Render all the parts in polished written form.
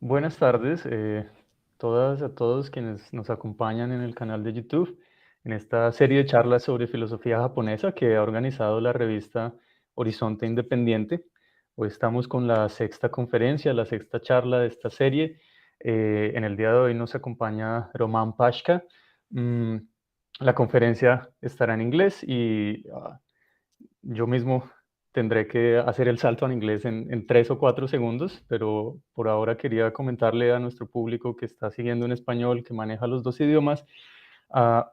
Buenas tardes, todas a todos quienes nos acompañan en el canal de YouTube, en esta serie de charlas sobre filosofía japonesa que ha organizado la revista Horizonte Independiente. Hoy estamos con la sexta conferencia, la sexta charla de esta serie. En el día de hoy nos acompaña Roman Paşca. La conferencia estará en inglés y yo mismo tendré que hacer el salto en inglés en 3 o 4 segundos, pero por ahora quería comentarle a nuestro público que está siguiendo en español, que maneja los dos idiomas, ah,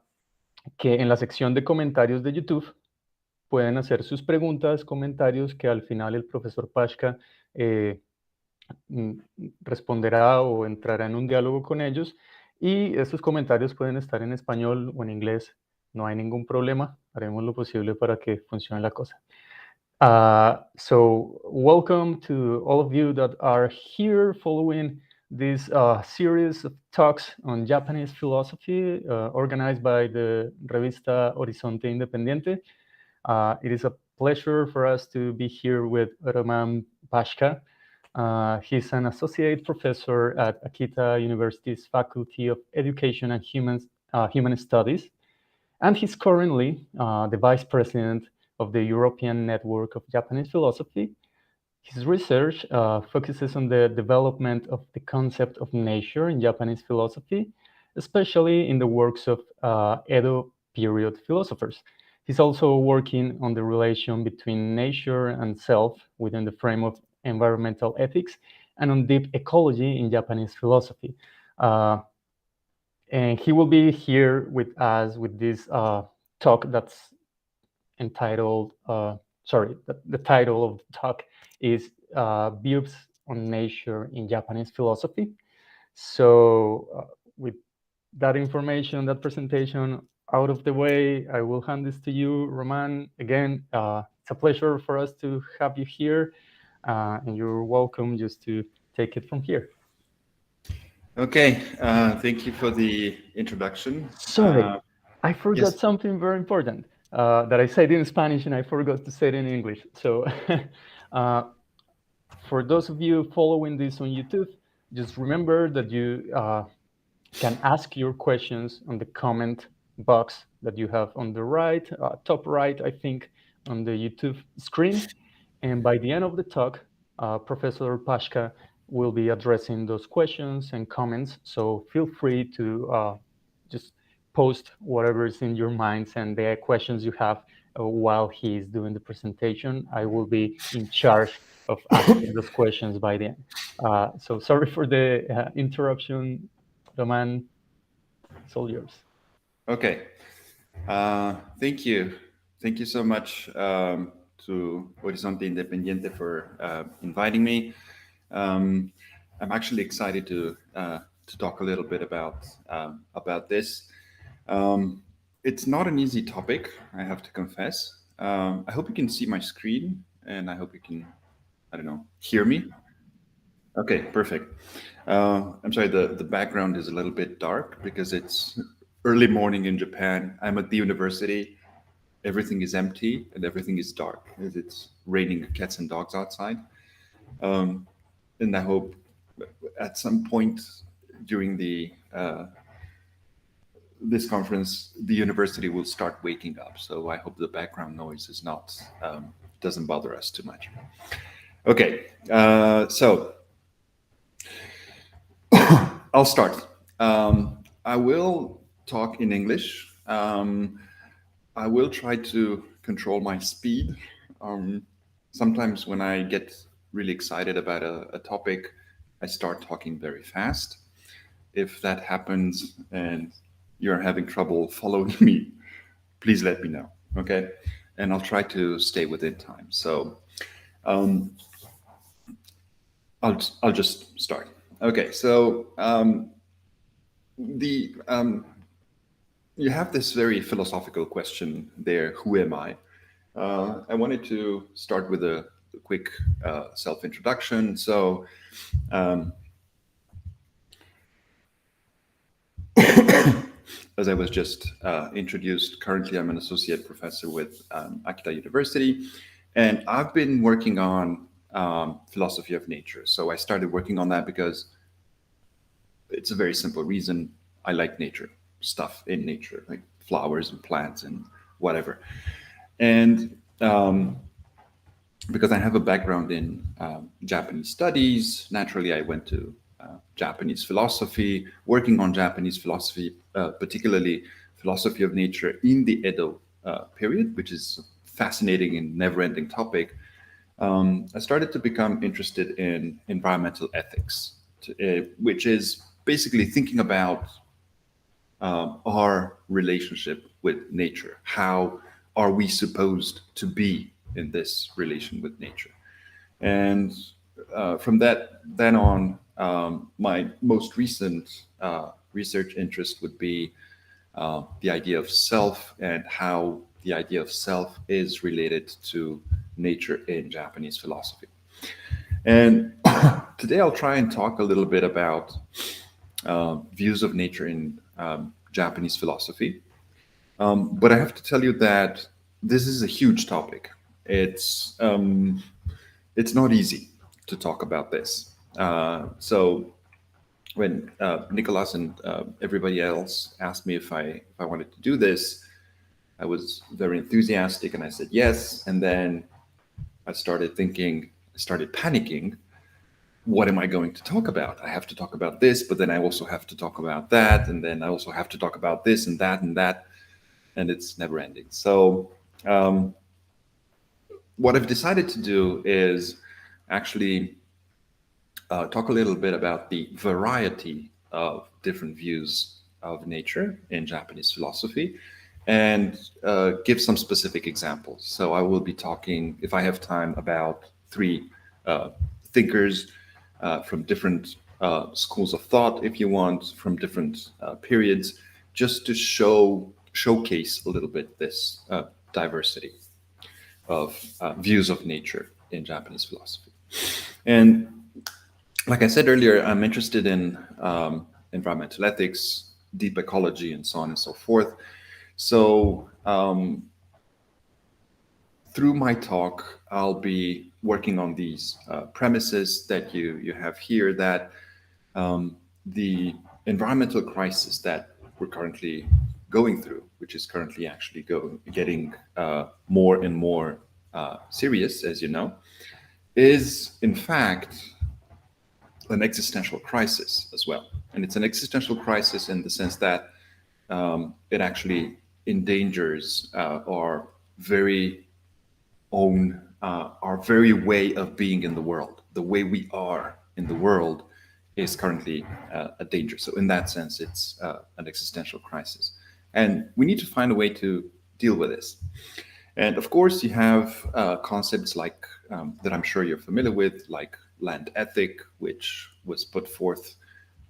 que en la sección de comentarios de YouTube pueden hacer sus preguntas, comentarios, que al final el profesor Pashka mm, responderá o entrará en un diálogo con ellos. Y estos comentarios pueden estar en español o en inglés. No hay ningún problema. Haremos lo posible para que funcione la cosa. So welcome to all of you that are here following this series of talks on Japanese philosophy organized by the Revista Horizonte Independiente. It is a pleasure for us to be here with Roman Paşca. He's an associate professor at Akita University's Faculty of Education and Human Studies, and he's currently the vice president of the European Network of Japanese Philosophy. His research focuses on the development of the concept of nature in Japanese philosophy, especially in the works of Edo period philosophers. He's also working on the relation between nature and self within the frame of environmental ethics and on deep ecology in Japanese philosophy. And he will be here with us with this talk that's entitled, the title of the talk is Views on Nature in Japanese Philosophy. So with that information, that presentation out of the way, I will hand this to you, Roman. Again, it's a pleasure for us to have you here, and you're welcome just to take it from here. Okay, thank you for the introduction. Sorry, I forgot yes. something very important that I said in Spanish and I forgot to say it in English. So for those of you following this on YouTube, just remember that you can ask your questions on the comment box that you have on the right, top right, I think, on the YouTube screen. And by the end of the talk, Professor Paşca will be addressing those questions and comments. So feel free to just post whatever is in your minds and the questions you have while he is doing the presentation. I will be in charge of asking those questions by the end. So sorry for the interruption, Roman. It's all yours. Okay. Thank you. Thank you so much to Horizonte Independiente for inviting me. I'm actually excited to talk a little bit about this. It's not an easy topic, I have to confess. I hope you can see my screen, and I hope you can, hear me. Okay, perfect. I'm sorry, the background is a little bit dark because it's early morning in Japan. I'm at the university. Everything is empty and everything is dark. It's raining cats and dogs outside. And I hope at some point during this conference, the university will start waking up. So I hope the background noise is doesn't bother us too much. Okay, so I'll start. I will talk in English. I will try to control my speed. Sometimes when I get really excited about a topic, I start talking very fast. If that happens and you're having trouble following me, please let me know, okay? And I'll try to stay within time. So I'll just start. Okay, so you have this very philosophical question there, who am I? I wanted to start with a quick self-introduction. So as I was just introduced, currently I'm an associate professor with Akita University, and I've been working on philosophy of nature. So I started working on that because it's a very simple reason. I like nature, stuff in nature, like flowers and plants and whatever. And because I have a background in Japanese studies, naturally I went to Japanese philosophy, working on Japanese philosophy, particularly philosophy of nature in the Edo period, which is a fascinating and never-ending topic. I started to become interested in environmental ethics, which is basically thinking about our relationship with nature. How are we supposed to be in this relation with nature? And from then on, my most recent research interest would be the idea of self and how the idea of self is related to nature in Japanese philosophy. And today I'll try and talk a little bit about views of nature in Japanese philosophy. But I have to tell you that this is a huge topic. It's not easy to talk about this. So when Nicolas and everybody else asked me if I wanted to do this, I was very enthusiastic and I said yes. And then I started panicking. What am I going to talk about? I have to talk about this, but then I also have to talk about that. And then I also have to talk about this and that and that. And it's never ending. So what I've decided to do is actually talk a little bit about the variety of different views of nature in Japanese philosophy and give some specific examples. So I will be talking, if I have time, about three thinkers from different schools of thought, if you want, from different periods, just to showcase a little bit this diversity of views of nature in Japanese philosophy. And like I said earlier, I'm interested in environmental ethics, deep ecology, and so on and so forth. So through my talk, I'll be working on these premises that you have here, that the environmental crisis that we're currently going through, which is currently actually getting more and more serious, as you know, is in fact an existential crisis as well. And it's an existential crisis in the sense that it actually endangers our very own, our very way of being in the world. The way we are in the world is currently a danger. So in that sense, it's an existential crisis. And we need to find a way to deal with this. And of course, you have concepts like that I'm sure you're familiar with, like land ethic, which was put forth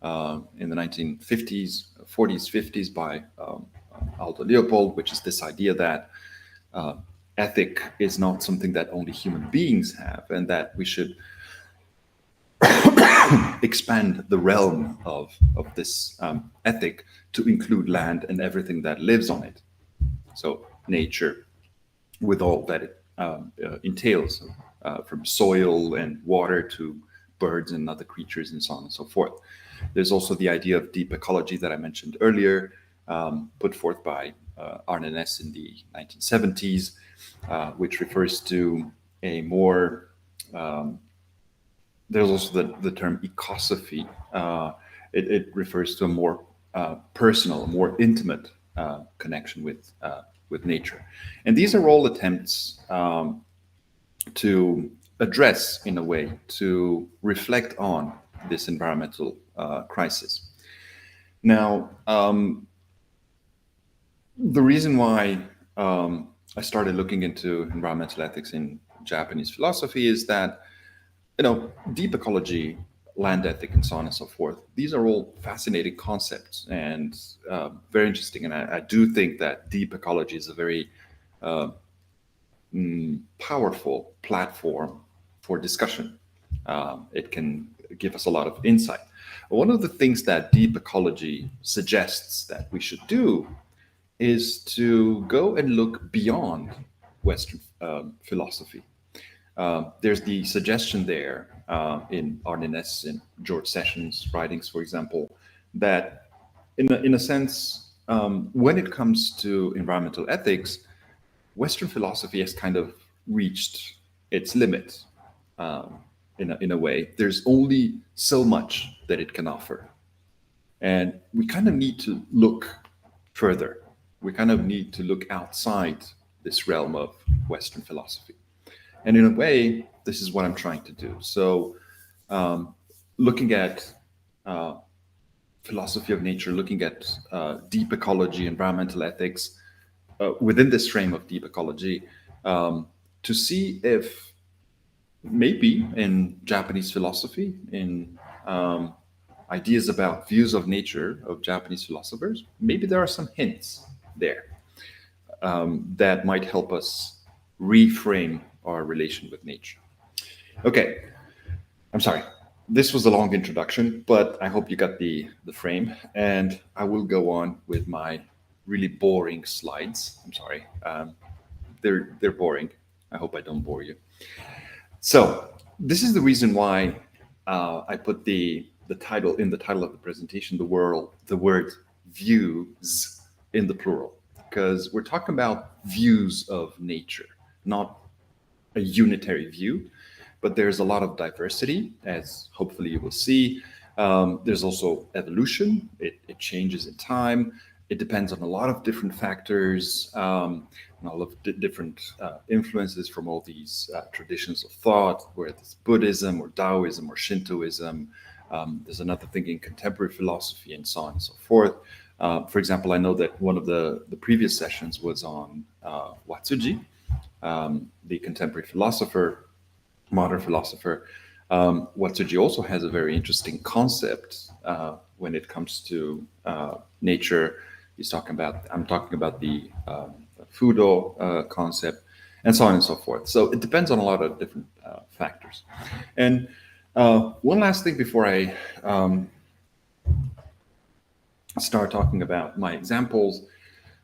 in the 1950s, 40s, 50s by Aldo Leopold, which is this idea that ethic is not something that only human beings have, and that we should expand the realm of this ethic to include land and everything that lives on it. So nature, with all that it entails, from soil and water to birds and other creatures and so on and so forth. There's also the idea of deep ecology that I mentioned earlier, put forth by Arnnes in the 1970s, which refers to a more, there's also the term ecosophy. It refers to a more personal, more intimate connection with nature. And these are all attempts to address, in a way, to reflect on this environmental crisis. Now, the reason why I started looking into environmental ethics in Japanese philosophy is that, deep ecology, land ethic, and so on and so forth, these are all fascinating concepts and very interesting. And I do think that deep ecology is a very powerful platform for discussion. It can give us a lot of insight. One of the things that deep ecology suggests that we should do is to go and look beyond Western philosophy. There's the suggestion there in Arnnes and George Sessions' writings, for example, that in a sense, when it comes to environmental ethics, Western philosophy has kind of reached its limit in a way. There's only so much that it can offer. And we kind of need to look further. We kind of need to look outside this realm of Western philosophy. And in a way, this is what I'm trying to do. So looking at philosophy of nature, looking at deep ecology, environmental ethics, within this frame of deep ecology, to see if maybe in Japanese philosophy, in ideas about views of nature of Japanese philosophers, maybe there are some hints there that might help us reframe our relation with nature. Okay, I'm sorry. This was a long introduction, but I hope you got the frame, and I will go on with my really boring slides. I'm sorry. They're boring. I hope I don't bore you. So this is the reason why I put the title in the title of the presentation, the word views in the plural, because we're talking about views of nature, not a unitary view, but there's a lot of diversity, as hopefully you will see. There's also evolution. It changes in time. It depends on a lot of different factors, and all of different influences from all these traditions of thought, whether it's Buddhism or Taoism or Shintoism. There's another thing in contemporary philosophy and so on and so forth. For example, I know that one of the previous sessions was on Watsuji, the contemporary philosopher, modern philosopher. Watsuji also has a very interesting concept when it comes to nature. I'm talking about the Fudo concept, and so on and so forth. So it depends on a lot of different factors. And one last thing before I start talking about my examples.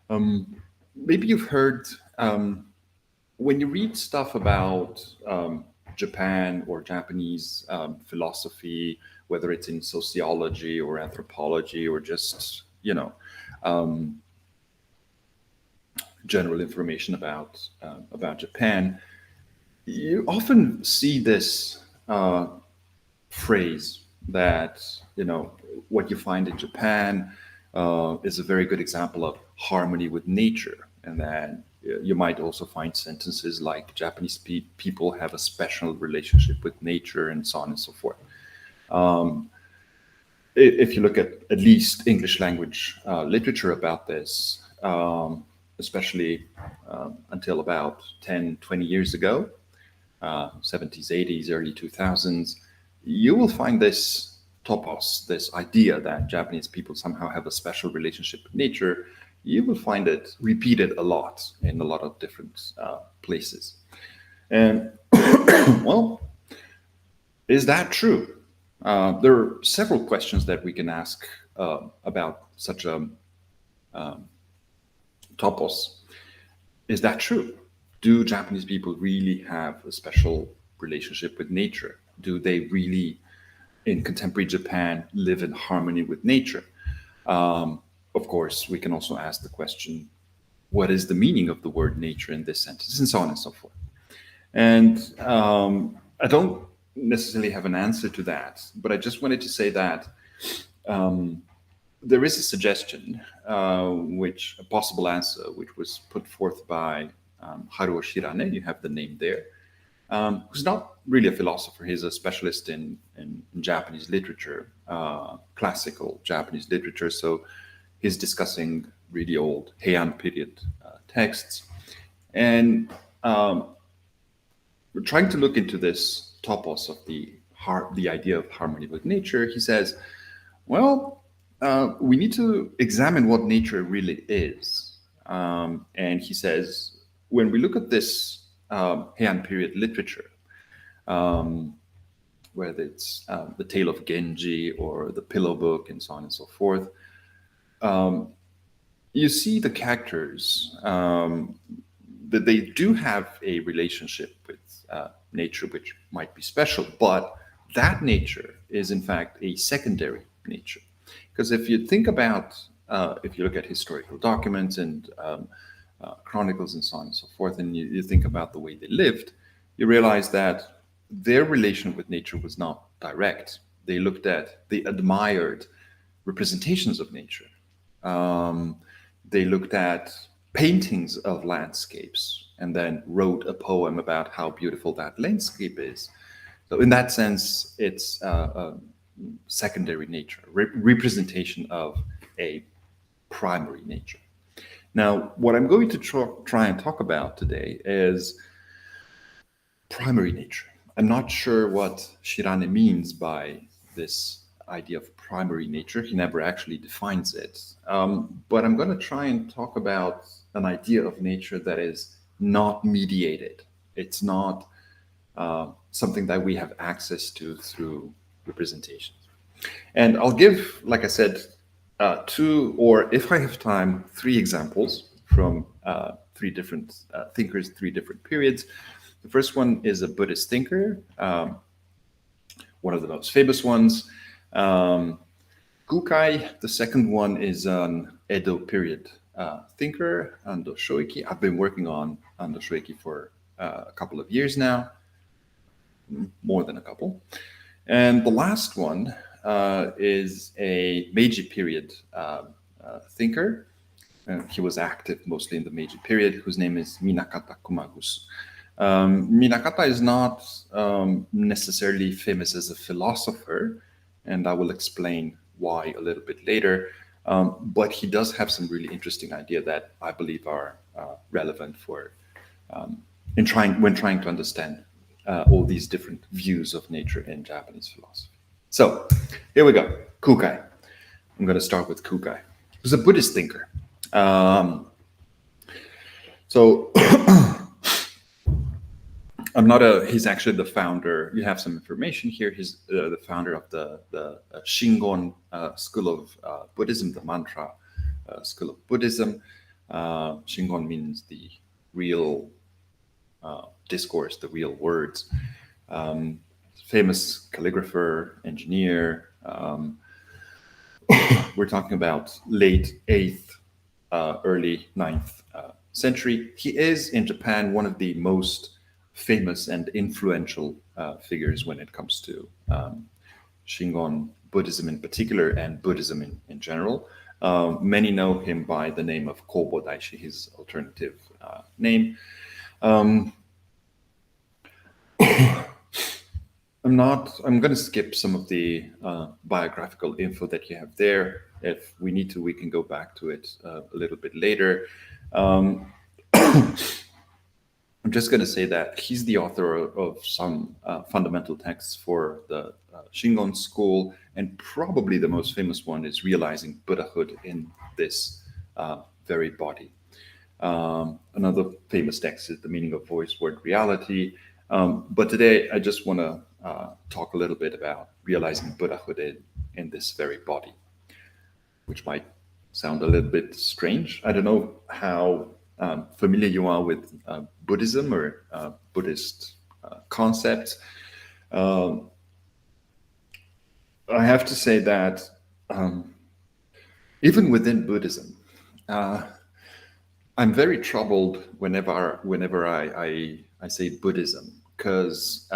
Maybe you've heard, when you read stuff about Japan or Japanese philosophy, whether it's in sociology or anthropology or just, general information about Japan, you often see this phrase that, what you find in Japan is a very good example of harmony with nature. And then you might also find sentences like Japanese people have a special relationship with nature, and so on and so forth. If you look at least English language literature about this, especially until about 10, 20 years ago, 70s, 80s, early 2000s, you will find this topos, this idea that Japanese people somehow have a special relationship with nature. You will find it repeated a lot in a lot of different places. And well, is that true? There are several questions that we can ask about such a topos. Is that true? Do Japanese people really have a special relationship with nature? Do they really, in contemporary Japan, live in harmony with nature? Of course, we can also ask the question, what is the meaning of the word nature in this sentence, and so on and so forth. And I don't necessarily have an answer to that, but I just wanted to say that there is a suggestion, a possible answer, which was put forth by Haruo Shirane, you have the name there, who's not really a philosopher. He's a specialist in Japanese literature, classical Japanese literature. So he's discussing really old Heian period texts. And we're trying to look into this topos of the idea of harmony with nature. He says, well, we need to examine what nature really is. And he says, when we look at this Heian period literature, whether it's the Tale of Genji or the Pillow Book and so on and so forth, you see the characters that they do have a relationship with nature, which might be special, but that nature is in fact a secondary nature. Because if you think about, if you look at historical documents and chronicles and so on and so forth, and you think about the way they lived, you realize that their relation with nature was not direct. They admired representations of nature. They looked at paintings of landscapes and then wrote a poem about how beautiful that landscape is. So in that sense, it's a secondary nature, representation of a primary nature. Now, what I'm going to try and talk about today is primary nature. I'm not sure what Shirane means by this idea of primary nature. He never actually defines it. But I'm going to try and talk about an idea of nature that is not mediated. It's not something that we have access to through representations. And I'll give, like I said, two, or if I have time, three examples from three different thinkers, three different periods. The first one is a Buddhist thinker, one of the most famous ones, Kukai. The second one is an Edo period thinker, Ando Shoeki. I've been working on Ando Shoeki for a couple of years now, more than a couple. And the last one is a Meiji period thinker. He was active mostly in the Meiji period, whose name is Minakata Kumagusu. Minakata is not necessarily famous as a philosopher, and I will explain why a little bit later. But he does have some really interesting ideas that I believe are relevant for when trying to understand all these different views of nature in Japanese philosophy. So here we go. Kukai. I'm going to start with Kukai. He was a Buddhist thinker. He's actually the founder. You have some information here. He's the founder of the Shingon school of Buddhism, the mantra school of Buddhism. Shingon means the real discourse, the real words. Famous calligrapher, engineer. We're talking about late 8th, early 9th century. He is in Japan one of the most famous and influential figures when it comes to Shingon Buddhism in particular and Buddhism in general. Many know him by the name of Kobo Daishi, his alternative name. I'm going to skip some of the biographical info that you have there. If we need to, we can go back to it a little bit later. I'm just going to say that he's the author of some fundamental texts for the Shingon school, and probably the most famous one is Realizing Buddhahood in this very body. Another famous text is The Meaning of Voice, Word, Reality. But today, I just want to talk a little bit about realizing Buddhahood in this very body, which might sound a little bit strange. I don't know how familiar you are with Buddhism or Buddhist concepts. I have to say that even within Buddhism, I'm very troubled whenever I say Buddhism, because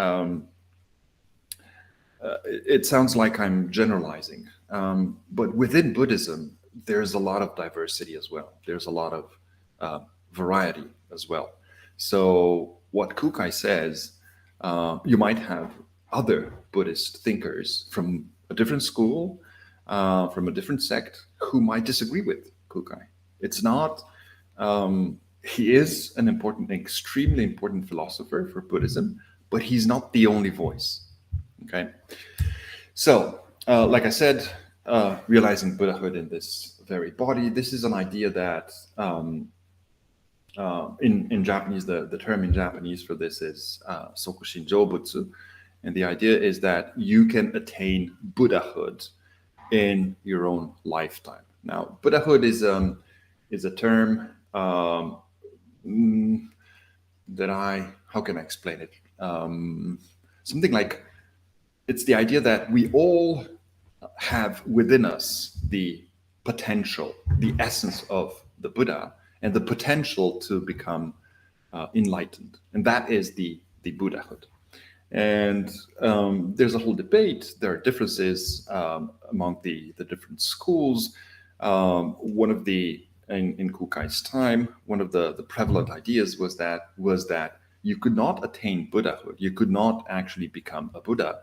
it sounds like I'm generalizing. But within Buddhism, there's a lot of diversity as well. There's a lot of variety as well. So what Kukai says, you might have other Buddhist thinkers from a different school, from a different sect, who might disagree with Kukai. It's not, he is an important, extremely important philosopher for Buddhism, but he's not the only voice. Okay. So, like I said, realizing Buddhahood in this very body, this is an idea that in Japanese, the term in Japanese for this is Sokushin Jobutsu. And the idea is that you can attain Buddhahood in your own lifetime. Now, Buddhahood is a term that how can I explain it? Something like, it's the idea that we all have within us the potential, the essence of the Buddha, and the potential to become enlightened. And that is the Buddhahood. And there's a whole debate. There are differences among the different schools. One of the, in Kukai's time, one of the prevalent ideas was that you could not attain Buddhahood. You could not actually become a Buddha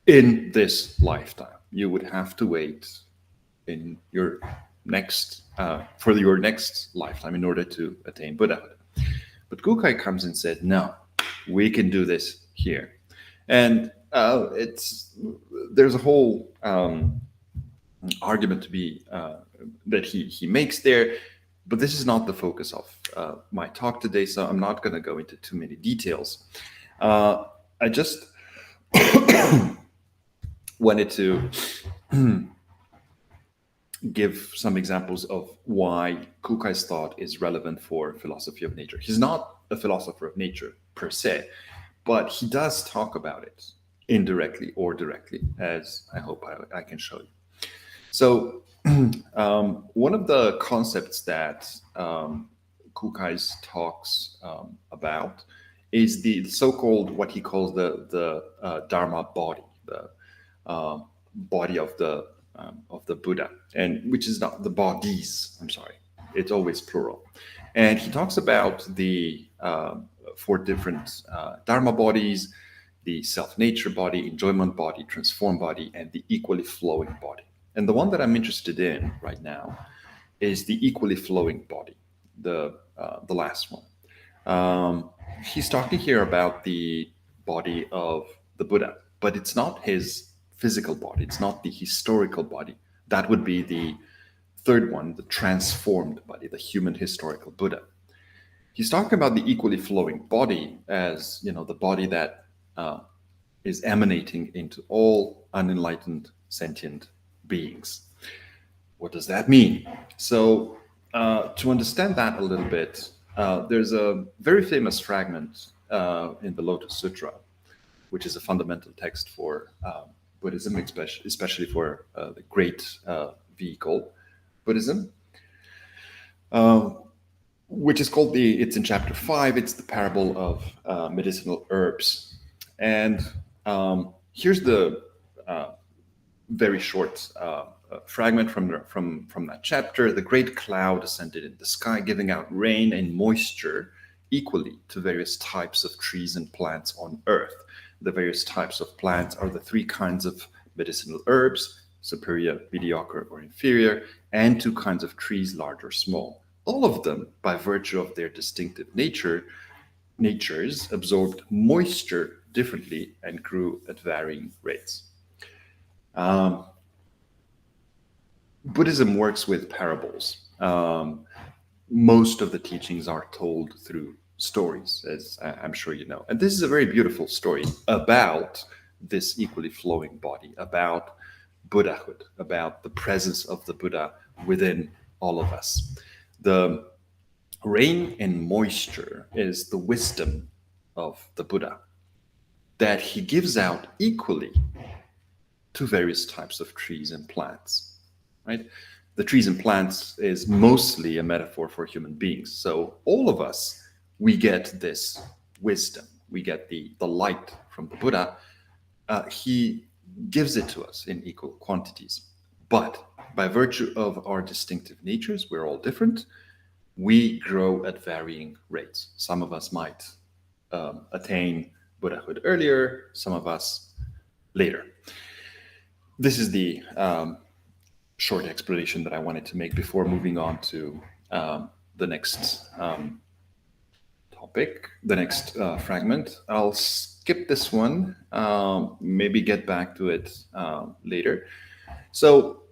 in this lifetime. You would have to wait in your next for your next lifetime in order to attain Buddhahood. But Kukai comes and said, no, we can do this here. And there's a whole argument to be that he makes there, but this is not the focus of my talk today, so I'm not going to go into too many details. I just wanted to give some examples of why Kukai's thought is relevant for philosophy of nature. He's not a philosopher of nature per se, but he does talk about it indirectly or directly, as I hope I can show you. So one of the concepts that Kukai's talks about is the so-called, what he calls the Dharma body, the body of the Buddha, and which is not the bodies. I'm sorry, it's always plural. And he talks about the 4 different Dharma bodies: the self-nature body, enjoyment body, transform body, and the equally flowing body. And the one that I'm interested in right now is the equally flowing body, the last one. He's talking here about the body of the Buddha, but it's not his physical body. It's not the historical body. That would be the third one, the transformed body, the human historical Buddha. He's talking about the equally flowing body as, the body that is emanating into all unenlightened sentient beings. What does that mean? So to understand that a little bit, there's a very famous fragment in the Lotus Sutra, which is a fundamental text for Buddhism, especially for the great vehicle Buddhism, which is called it's in chapter 5, it's the parable of medicinal herbs. And here's the very short fragment from that chapter. The great cloud ascended in the sky, giving out rain and moisture equally to various types of trees and plants on earth. The various types of plants are the 3 kinds of medicinal herbs: superior, mediocre, or inferior, and 2 kinds of trees, large or small. All of them, by virtue of their distinctive natures, absorbed moisture differently and grew at varying rates. Buddhism works with parables. Most of the teachings are told through stories, as I'm sure you know. And this is a very beautiful story about this equally flowing body, about Buddhahood, about the presence of the Buddha within all of us. The rain and moisture is the wisdom of the Buddha that he gives out equally to various types of trees and plants, right? The trees and plants is mostly a metaphor for human beings. So all of us, we get this wisdom, we get the light from the Buddha. He gives it to us in equal quantities. But by virtue of our distinctive natures, we're all different. We grow at varying rates. Some of us might attain Buddhahood earlier, some of us later. This is the short explanation that I wanted to make before moving on to the next topic, the next fragment. I'll skip this one, maybe get back to it later. So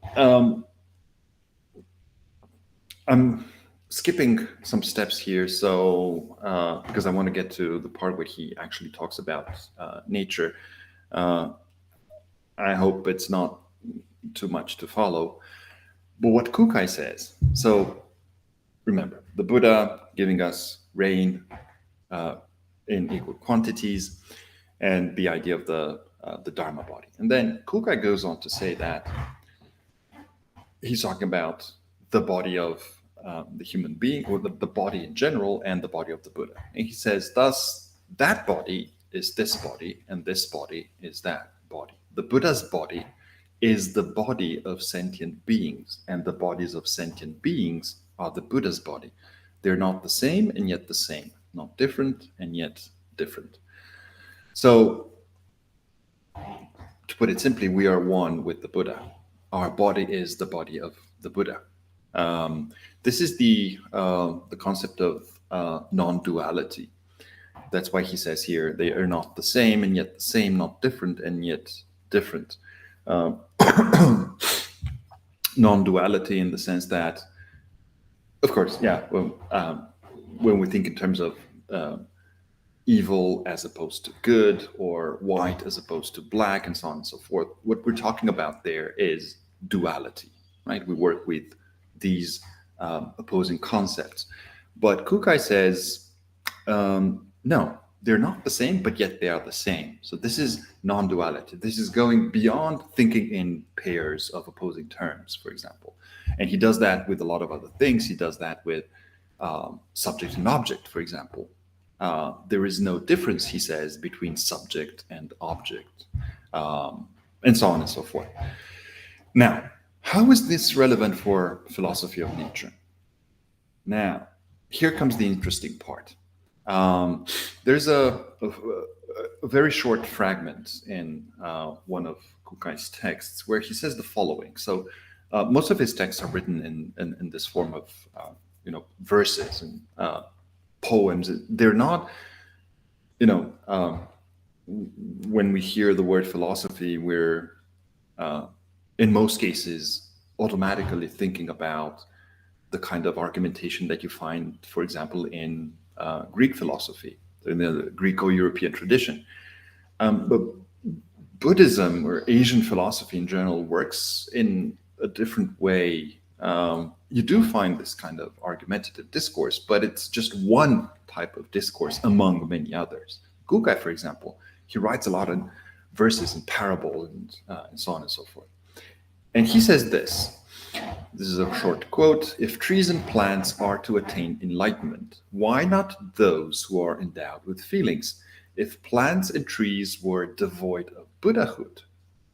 I'm skipping some steps here, so because I want to get to the part where he actually talks about nature. I hope it's not too much to follow. But what Kukai says, so remember, the Buddha giving us rain in equal quantities, and the idea of the the Dharma body. And then Kukai goes on to say that he's talking about the body of the human being, or the body in general, and the body of the Buddha. And he says, thus, that body is this body, and this body is that body. The Buddha's body is the body of sentient beings, and the bodies of sentient beings are the Buddha's body. They're not the same and yet the same, not different and yet different. So, to put it simply, we are one with the Buddha. Our body is the body of the Buddha. This is the concept of non-duality. That's why he says here, they are not the same and yet the same, not different and yet different. Non-duality in the sense that, of course, when we think in terms of evil as opposed to good, or white as opposed to black, and so on and so forth, what we're talking about there is duality, right? We work with these opposing concepts. But Kukai says, no, they're not the same, but yet they are the same. So this is non-duality. This is going beyond thinking in pairs of opposing terms, for example. And he does that with a lot of other things. He does that with subject and object, for example. There is no difference, he says, between subject and object, and so on and so forth. Now, how is this relevant for philosophy of nature? Now, here comes the interesting part. There's a very short fragment in one of Kukai's texts where he says the following. So most of his texts are written in this form of verses and poems. They're not, when we hear the word philosophy, we're in most cases automatically thinking about the kind of argumentation that you find, for example, in Greek philosophy, in the Greco-European tradition. But Buddhism, or Asian philosophy in general, works in a different way. You do find this kind of argumentative discourse, but it's just one type of discourse among many others. Kukai, for example, he writes a lot of verses and parable and so on and so forth. And he says this is a short quote: if trees and plants are to attain enlightenment, why not those who are endowed with feelings? If plants and trees were devoid of Buddhahood,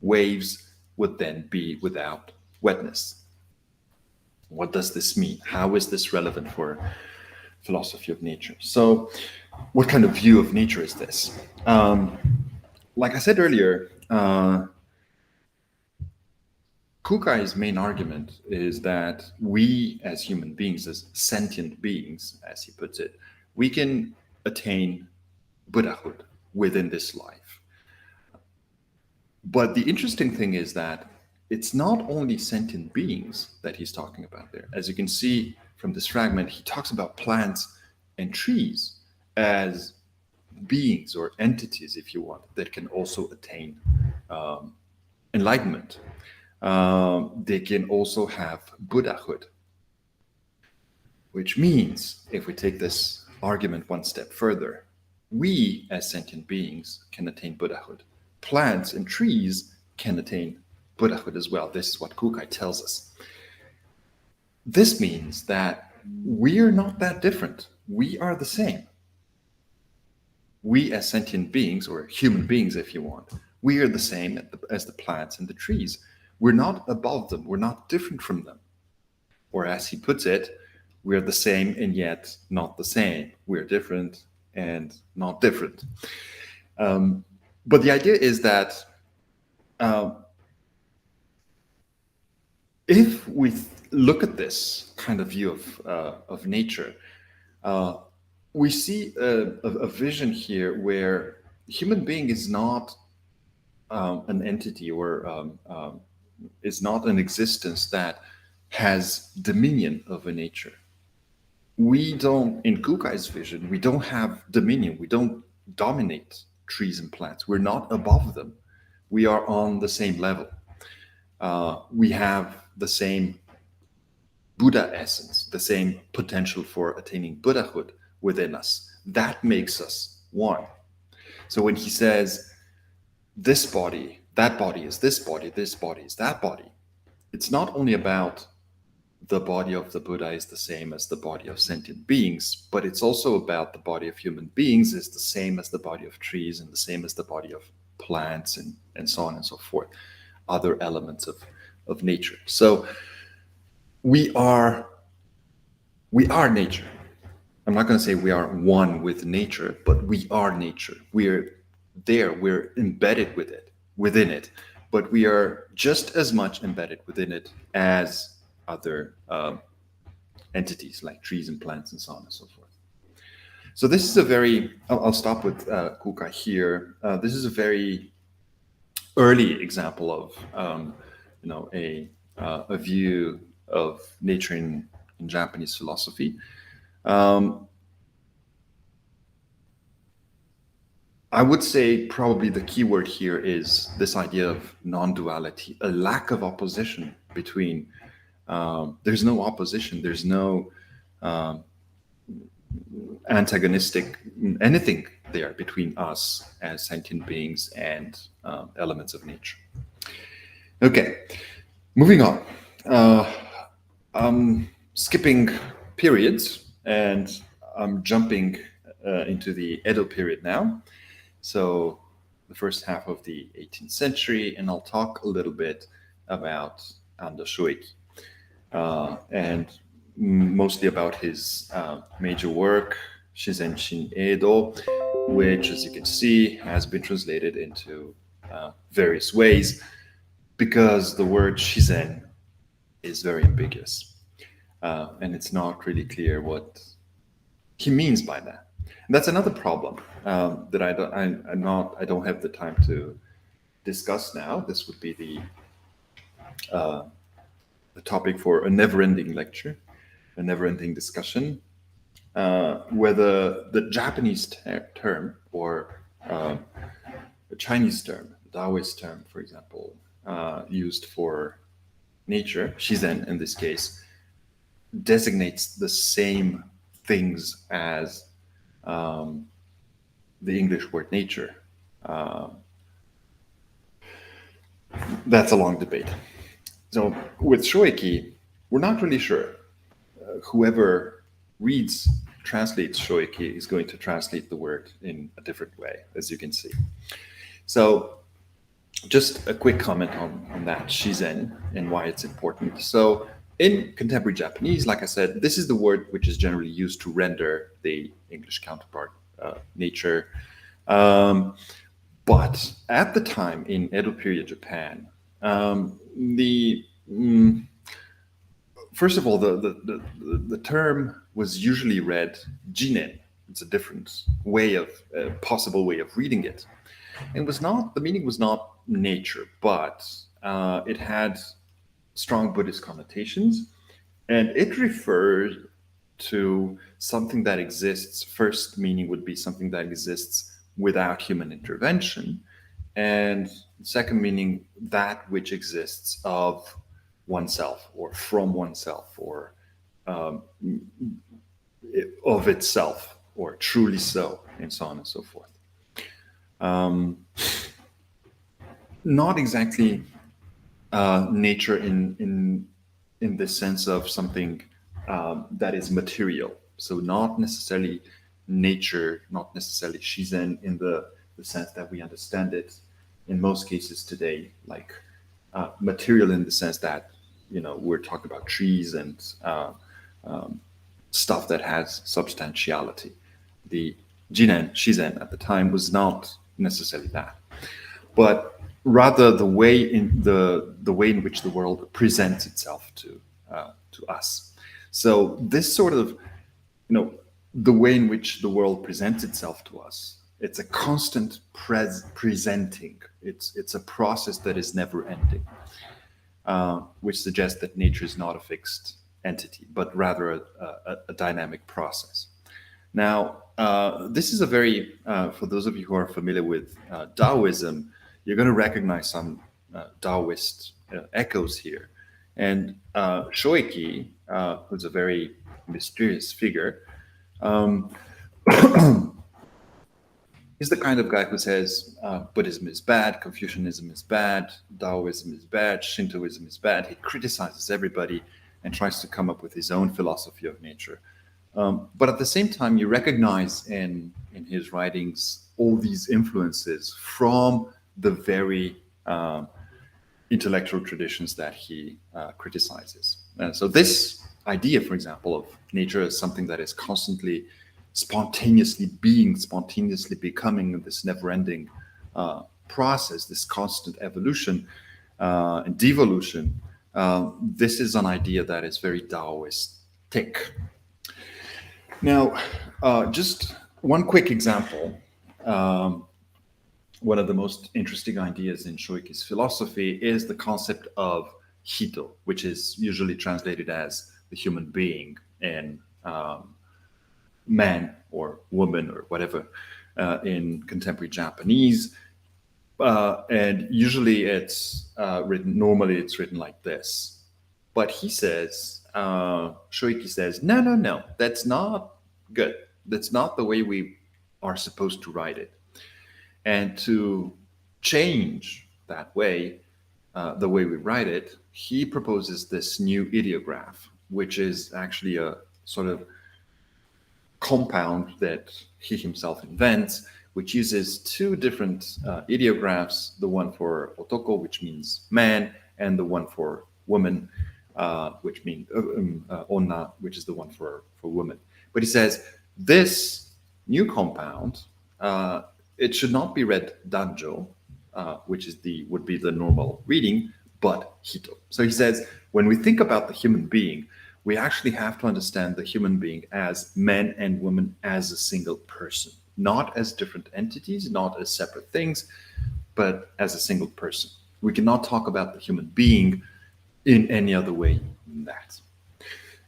waves would then be without wetness. What does this mean? How is this relevant for philosophy of nature? So, what kind of view of nature is this? Like I said earlier, Kukai's main argument is that we as human beings, as sentient beings, as he puts it, we can attain Buddhahood within this life. But the interesting thing is that it's not only sentient beings that he's talking about there. As you can see from this fragment, he talks about plants and trees as beings or entities, if you want, that can also attain enlightenment. They can also have Buddhahood, which means, if we take this argument one step further, we as sentient beings can attain Buddhahood. Plants and trees can attain Buddhahood as well. This is what Kukai tells us. This means that we are not that different. We are the same. We as sentient beings, or human beings if you want, we are the same as the plants and the trees. We're not above them. We're not different from them. Or as he puts it, we're the same and yet not the same. We're different and not different. But the idea is that if we look at this kind of view of nature, we see a vision here where human being is not an entity or is not an existence that has dominion over nature. We don't, in Kukai's vision, we don't have dominion. We don't dominate trees and plants. We're not above them. We are on the same level. We have the same Buddha essence, the same potential for attaining Buddhahood within us. That makes us one. So when he says, this body, that body is this body is that body. It's not only about the body of the Buddha is the same as the body of sentient beings, but it's also about the body of human beings is the same as the body of trees and the same as the body of plants and so on and so forth, other elements of nature. So we are nature. I'm not going to say we are one with nature, but we are nature. We're there, we're embedded within it, but we are just as much embedded within it as other entities like trees and plants and so on and so forth. So this is a very, I'll stop with Kuka here. This is a very early example of, a view of nature in Japanese philosophy. I would say probably the key word here is this idea of non-duality, a lack of opposition between, there's no opposition, there's no antagonistic anything there between us as sentient beings and elements of nature. Okay, moving on. I'm skipping periods and I'm jumping into the Edo period now. So the first half of the 18th century, and I'll talk a little bit about Ando Shoeki, and mostly about his major work, Shizen Shin Edo, which, as you can see, has been translated into various ways because the word Shizen is very ambiguous, and it's not really clear what he means by that. And that's another problem that I don't have the time to discuss now. This would be the topic for a never-ending lecture, a never-ending discussion, whether the Japanese term or a Chinese term, Taoist term, for example, used for nature, Shizen in this case, designates the same things as the English word nature. That's a long debate. So with Shoeki, we're not really sure. Whoever translates Shoeki is going to translate the word in a different way, as you can see. So just a quick comment on that, Shizen, and why it's important. So in contemporary Japanese, like I said, this is the word which is generally used to render the English counterpart, nature. But at the time in Edo period Japan, first of all, the term was usually read jinen. It's a different possible way of reading it. The meaning was not nature, but it had strong Buddhist connotations, and it referred to something that exists. First meaning would be something that exists without human intervention, and second meaning that which exists of oneself or from oneself or of itself or truly so, and so on and so forth. Not exactly nature in the sense of something that is material. So not necessarily nature, not necessarily Shizen in the sense that we understand it in most cases today, like material in the sense that, we're talking about trees and stuff that has substantiality. The jinen, Shizen at the time was not necessarily that, but rather the way in which the world presents itself to us. So this sort of, the way in which the world presents itself to us, it's a constant presenting. It's a process that is never ending, which suggests that nature is not a fixed entity, but rather a dynamic process. Now, this is a very, for those of you who are familiar with Taoism, you're going to recognize some Taoist echoes here. And Shoeki, who's a very mysterious figure, He's the kind of guy who says Buddhism is bad, Confucianism is bad, Taoism is bad, Shintoism is bad. He criticizes everybody and tries to come up with his own philosophy of nature. But at the same time, you recognize in his writings all these influences from the very intellectual traditions that he criticizes. And so this idea, for example, of nature as something that is constantly spontaneously being, spontaneously becoming, this never-ending process, this constant evolution and devolution, this is an idea that is very Taoistic. Now, just one quick example. One of the most interesting ideas in Shoiki's philosophy is the concept of hito, which is usually translated as the human being in man or woman or whatever in contemporary Japanese. And usually normally it's written like this. But he says, Shoiki says, no, that's not good. That's not the way we are supposed to write it. And to change that way, the way we write it, he proposes this new ideograph, which is actually a sort of compound that he himself invents, which uses two different ideographs, the one for otoko, which means man, and the one for woman, which means onna, which is the one for woman. But he says this new compound, it should not be read danjo, which would be the normal reading, but hito. So he says when we think about the human being, we actually have to understand the human being as men and women as a single person, not as different entities, not as separate things, but as a single person. We cannot talk about the human being in any other way than that.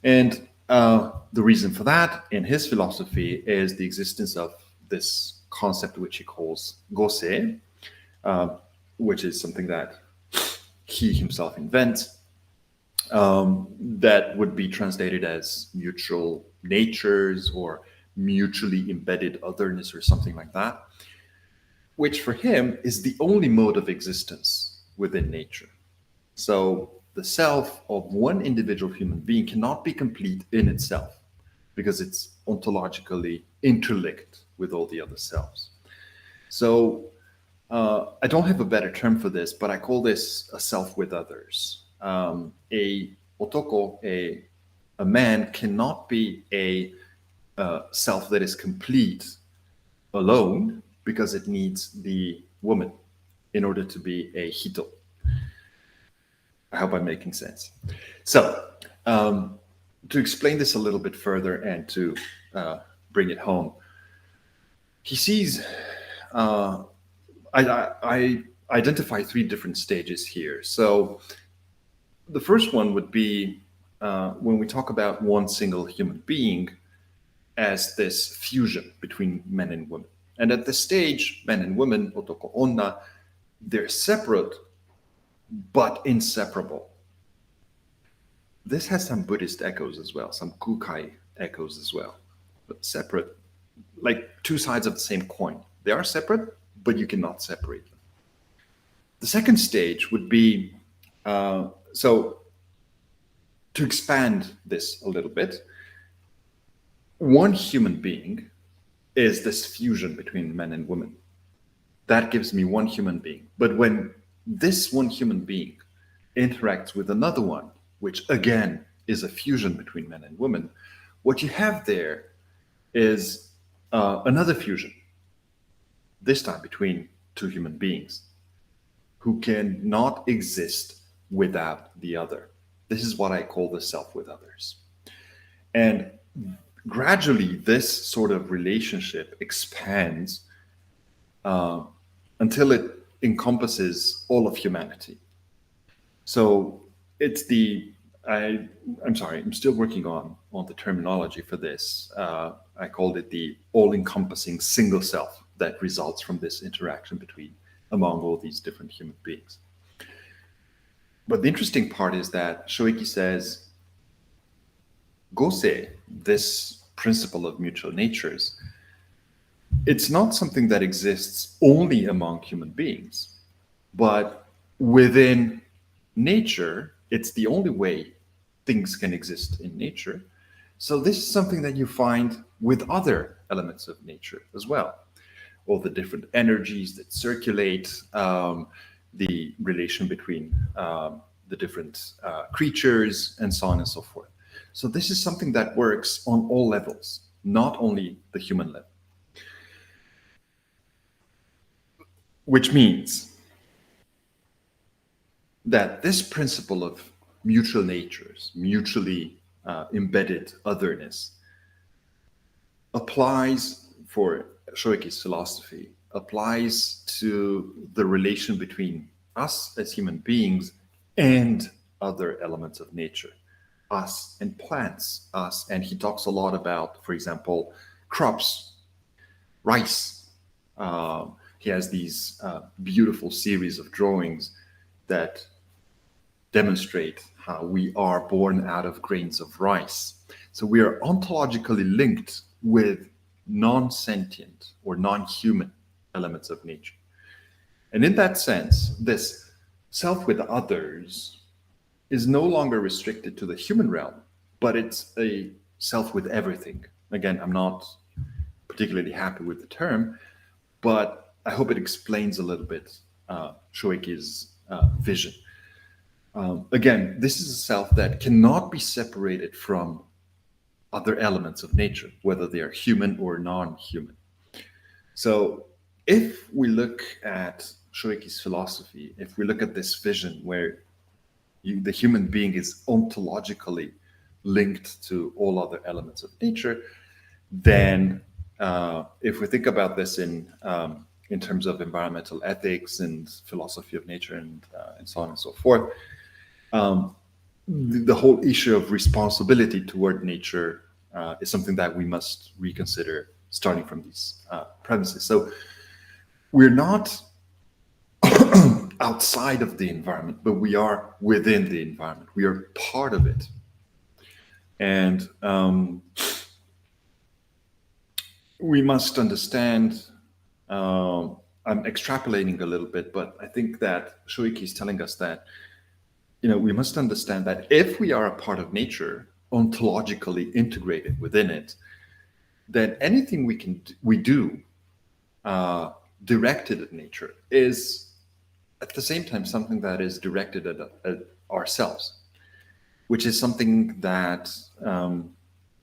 And the reason for that in his philosophy is the existence of this concept which he calls gose, which is something that he himself invents, that would be translated as mutual natures or mutually embedded otherness or something like that, which for him is the only mode of existence within nature. So the self of one individual human being cannot be complete in itself because it's ontologically interlinked with all the other selves. So I don't have a better term for this, but I call this a self with others. A otoko, a man, cannot be a self that is complete alone because it needs the woman in order to be a hito. I hope I'm making sense. So to explain this a little bit further and to bring it home, he sees, I identify three different stages here. So the first one would be when we talk about one single human being as this fusion between men and women. And at this stage, men and women, otoko, onna, they're separate but inseparable. This has some Buddhist echoes as well, some kukai echoes as well, but separate, like two sides of the same coin. They are separate, but you cannot separate them. The second stage would be, so to expand this a little bit, one human being is this fusion between men and women. That gives me one human being. But when this one human being interacts with another one, which again is a fusion between men and women, what you have there is another fusion, this time between two human beings who cannot exist without the other. This is what I call the self with others. And gradually this sort of relationship expands until it encompasses all of humanity. So it's I'm sorry, I'm still working on the terminology for this. I called it the all-encompassing single self that results from this interaction among all these different human beings. But the interesting part is that Shoiki says, Gosei, this principle of mutual natures, it's not something that exists only among human beings, but within nature, it's the only way things can exist in nature. So this is something that you find with other elements of nature as well. All the different energies that circulate, the relation between the different creatures, and so on and so forth. So this is something that works on all levels, not only the human level. Which means that this principle of mutual natures, mutually embedded otherness, applies for Shoiki's philosophy, applies to the relation between us as human beings and other elements of nature, us and plants, us. And he talks a lot about, for example, crops, rice. He has these beautiful series of drawings that demonstrate how we are born out of grains of rice. So we are ontologically linked with non-sentient or non-human elements of nature. And in that sense, this self with others is no longer restricted to the human realm, but it's a self with everything. Again, I'm not particularly happy with the term, but I hope it explains a little bit Shoiki's vision. Again, this is a self that cannot be separated from other elements of nature, whether they are human or non-human. So if we look at Shoiki's philosophy, if we look at this vision where the human being is ontologically linked to all other elements of nature, then if we think about this in terms of environmental ethics and philosophy of nature and so on and so forth, the whole issue of responsibility toward nature is something that we must reconsider starting from these premises. So we're not outside of the environment, but we are within the environment. We are part of it. And we must understand, I'm extrapolating a little bit, but I think that Shoiki is telling us that, we must understand that if we are a part of nature, ontologically integrated within it, then anything we do directed at nature is at the same time something that is directed at ourselves, which is something that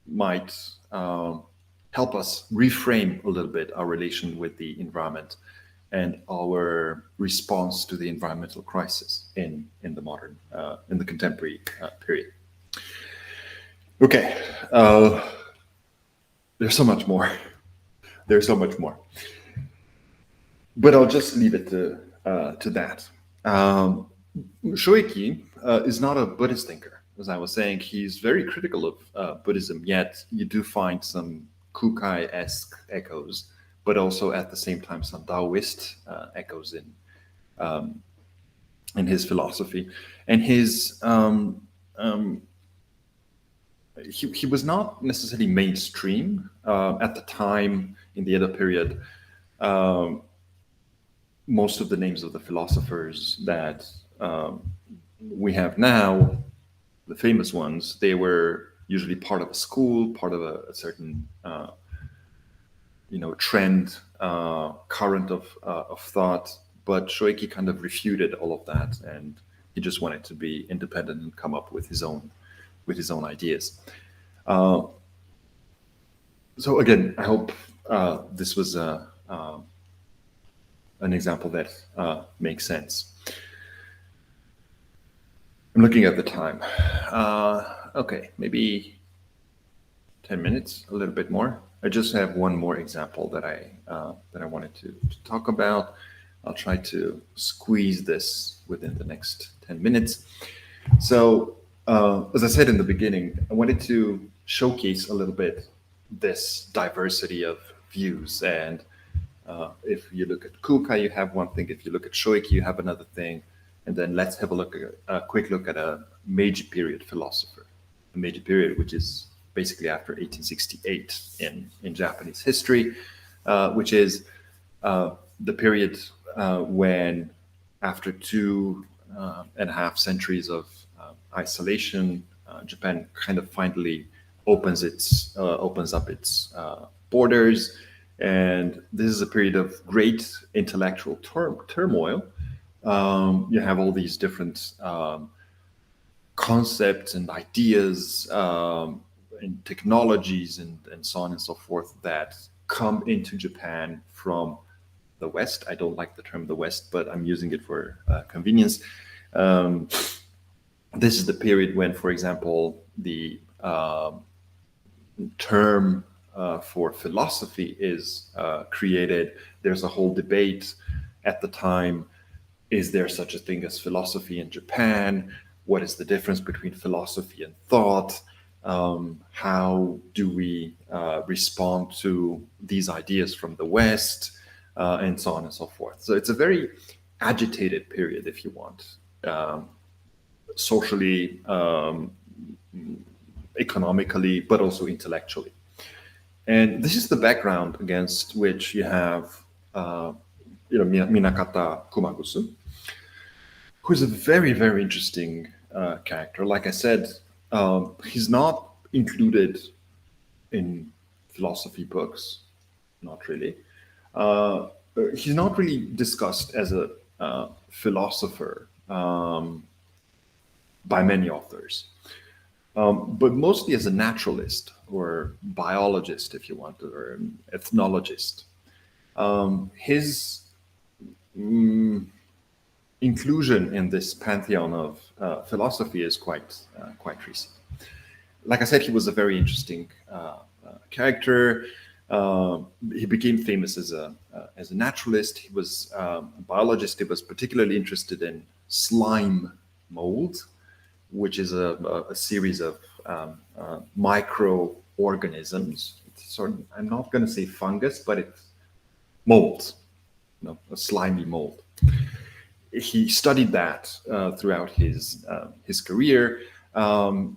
might help us reframe a little bit our relation with the environment and our response to the environmental crisis in the modern, in the contemporary period. Okay, there's so much more. There's so much more, but I'll just leave it to that. Shoiki is not a Buddhist thinker. As I was saying, he's very critical of Buddhism, yet you do find some Kukai-esque echoes, but also at the same time some Taoist echoes in his philosophy. And his he was not necessarily mainstream at the time in the Edo period. Most of the names of the philosophers that we have now, the famous ones, they were usually part of a school, part of a certain trend, current of thought. But Shoiki kind of refuted all of that, and he just wanted to be independent and come up with his own ideas. So again, I hope this was an example that makes sense. I'm looking at the time. Okay, maybe 10 minutes, a little bit more. I just have one more example that I wanted to talk about. I'll try to squeeze this within the next 10 minutes. So, as I said in the beginning, I wanted to showcase a little bit this diversity of views. And if you look at Kukai, you have one thing. If you look at Shoiki, you have another thing. And then let's have a quick look at a Meiji period philosopher. A Meiji period, which is basically after 1868 in Japanese history. which is the period when, after 2.5 centuries of isolation, Japan kind of finally opens up its borders, and this is a period of great intellectual turmoil. You have all these different concepts and ideas and technologies and so on and so forth that come into Japan from the West. I don't like the term the West, but I'm using it for convenience. This is the period when, for example, the term for philosophy is created. There's a whole debate at the time. Is there such a thing as philosophy in Japan? What is the difference between philosophy and thought? How do we respond to these ideas from the West? And so on and so forth. So it's a very agitated period, if you want, socially, economically, but also intellectually. And this is the background against which you have Minakata Kumagusu, who is a very, very interesting character. Like I said, he's not included in philosophy books, not really. He's not really discussed as a philosopher by many authors, but mostly as a naturalist or biologist, if you want, or an ethnologist. His inclusion in this pantheon of philosophy is quite recent. Like I said, he was a very interesting character. He became famous as a naturalist. He was a biologist. He was particularly interested in slime mold, which is a series of microorganisms. I'm not going to say fungus, but it's mold, a slimy mold. He studied that throughout his career.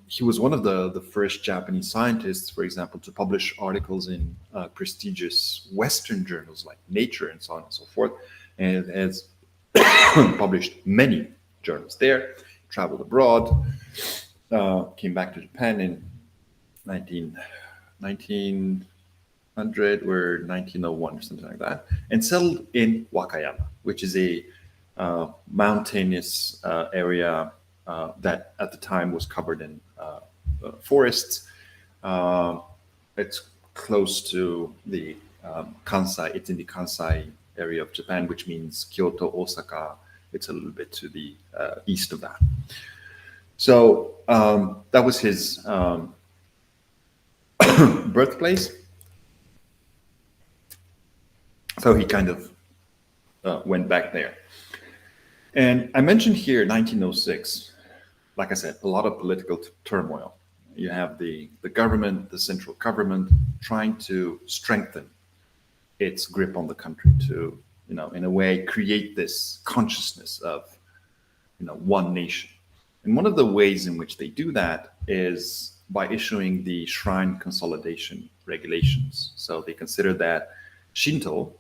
He was one of the first Japanese scientists, for example, to publish articles in prestigious Western journals like Nature and so on and so forth, and has published many journals there, traveled abroad, came back to Japan in 1900 or 1901 or something like that, and settled in Wakayama, which is a mountainous area that at the time was covered in forests. It's close to the Kansai. It's in the Kansai area of Japan, which means Kyoto, Osaka. It's a little bit to the east of that. So that was his birthplace. So he kind of went back there. And I mentioned here 1906. Like I said, a lot of political turmoil. You have the government, the central government, trying to strengthen its grip on the country to, in a way, create this consciousness of, one nation. And one of the ways in which they do that is by issuing the shrine consolidation regulations. So they consider that Shinto,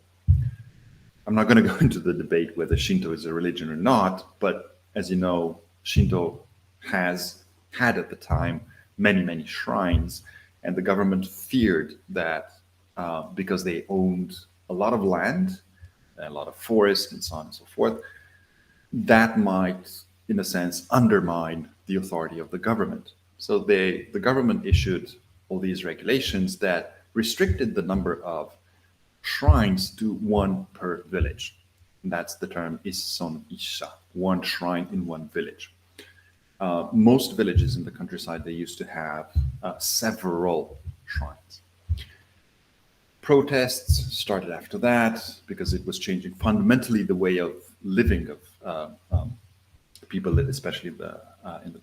I'm not going to go into the debate whether Shinto is a religion or not, but as you know, Shinto has had at the time many shrines, and the government feared that because they owned a lot of land, a lot of forest, and so on and so forth, that might, in a sense, undermine the authority of the government. So the government issued all these regulations that restricted the number of shrines to one per village. And that's the term Isson Isha, one shrine in one village. Most villages in the countryside, they used to have several shrines. Protests started after that because it was changing fundamentally the way of living of people, especially in the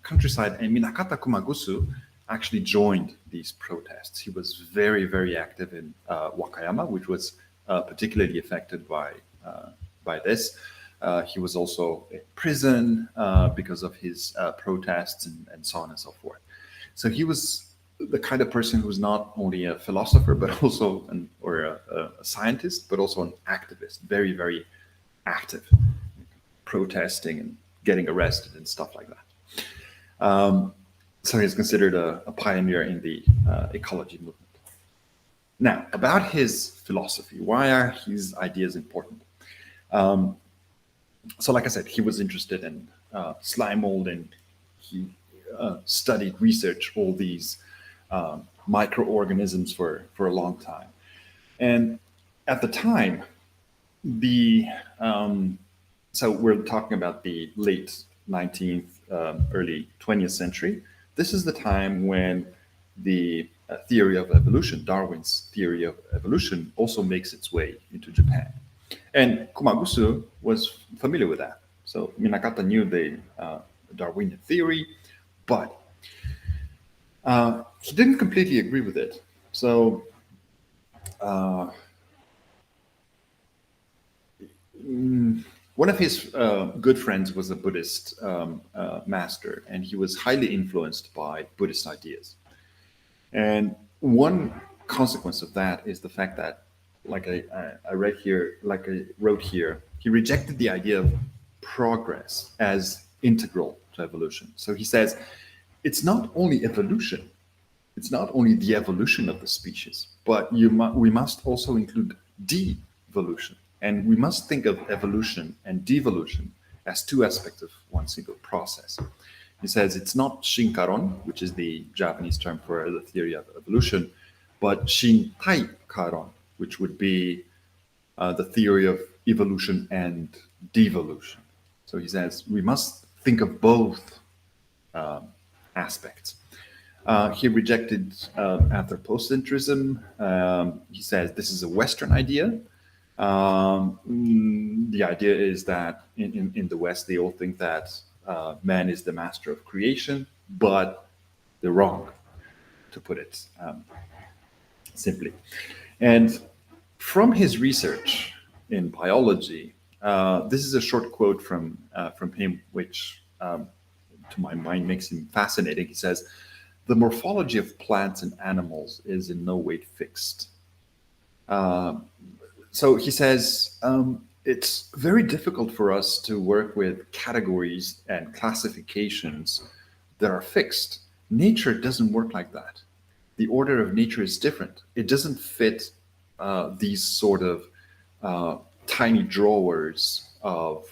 countryside. And Minakata Kumagusu actually joined these protests. He was very active in Wakayama, which was particularly affected by this. He was also in prison because of his protests and so on and so forth. So he was the kind of person who's not only a philosopher, but also a scientist, but also an activist, very, very active, protesting and getting arrested and stuff like that. So he's considered a pioneer in the ecology movement. Now, about his philosophy, why are his ideas important? So like I said, he was interested in slime molding. He studied, researched all these microorganisms for a long time. And at the time, so we're talking about the late 19th, early 20th century. This is the time when the theory of evolution, Darwin's theory of evolution, also makes its way into Japan. And Kumagusu was familiar with that. So Minakata knew the Darwinian theory, but he didn't completely agree with it. So one of his good friends was a Buddhist master, and he was highly influenced by Buddhist ideas. And one consequence of that is the fact that, like I read here, like I wrote here, he rejected the idea of progress as integral to evolution. So he says, it's not only evolution, it's not only the evolution of the species, but we must also include devolution. And we must think of evolution and devolution as two aspects of one single process. He says it's not shinkaron, which is the Japanese term for the theory of evolution, but shintai-karon, which would be the theory of evolution and devolution. So he says we must think of both aspects. He rejected anthropocentrism. He says this is a Western idea. The idea is that in the West, they all think that man is the master of creation, but they're wrong, to put it simply. And from his research in biology, this is a short quote from him, which to my mind makes him fascinating. He says, "The morphology of plants and animals is in no way fixed." So he says, it's very difficult for us to work with categories and classifications that are fixed. Nature doesn't work like that. The order of nature is different. It doesn't fit these sort of tiny drawers of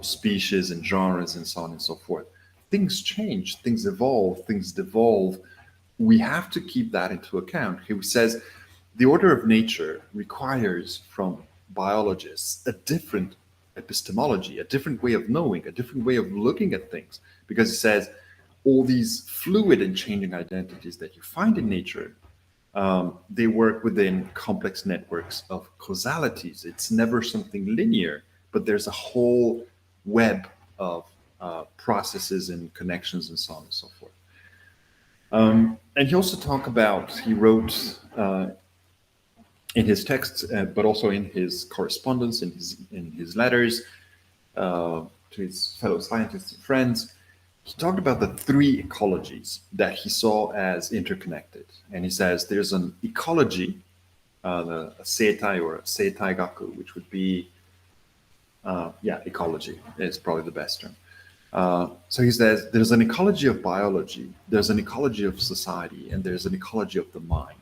species and genres and so on and so forth. Things change, things evolve, things devolve. We have to keep that into account. He says, the order of nature requires from biologists a different epistemology, a different way of knowing, a different way of looking at things, because he says all these fluid and changing identities that you find in nature, they work within complex networks of causalities. It's never something linear, but there's a whole web of processes and connections and so on and so forth. And he also he wrote in his texts, but also in his correspondence, in his letters to his fellow scientists and friends, he talked about the three ecologies that he saw as interconnected. And he says there's an ecology, a seitai or a seitai gaku, which would be, ecology is probably the best term. So he says there's an ecology of biology, there's an ecology of society, and there's an ecology of the mind.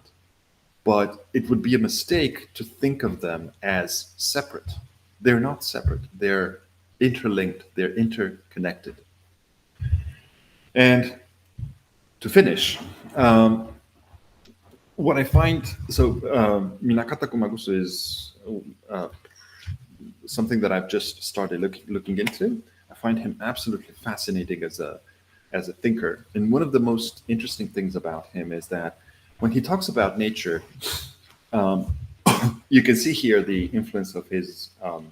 But it would be a mistake to think of them as separate. They're not separate. They're interlinked. They're interconnected. And to finish, what I find, Minakata Kumagusu is something that I've just started looking into. I find him absolutely fascinating as a thinker. And one of the most interesting things about him is that when he talks about nature, you can see here the influence of his of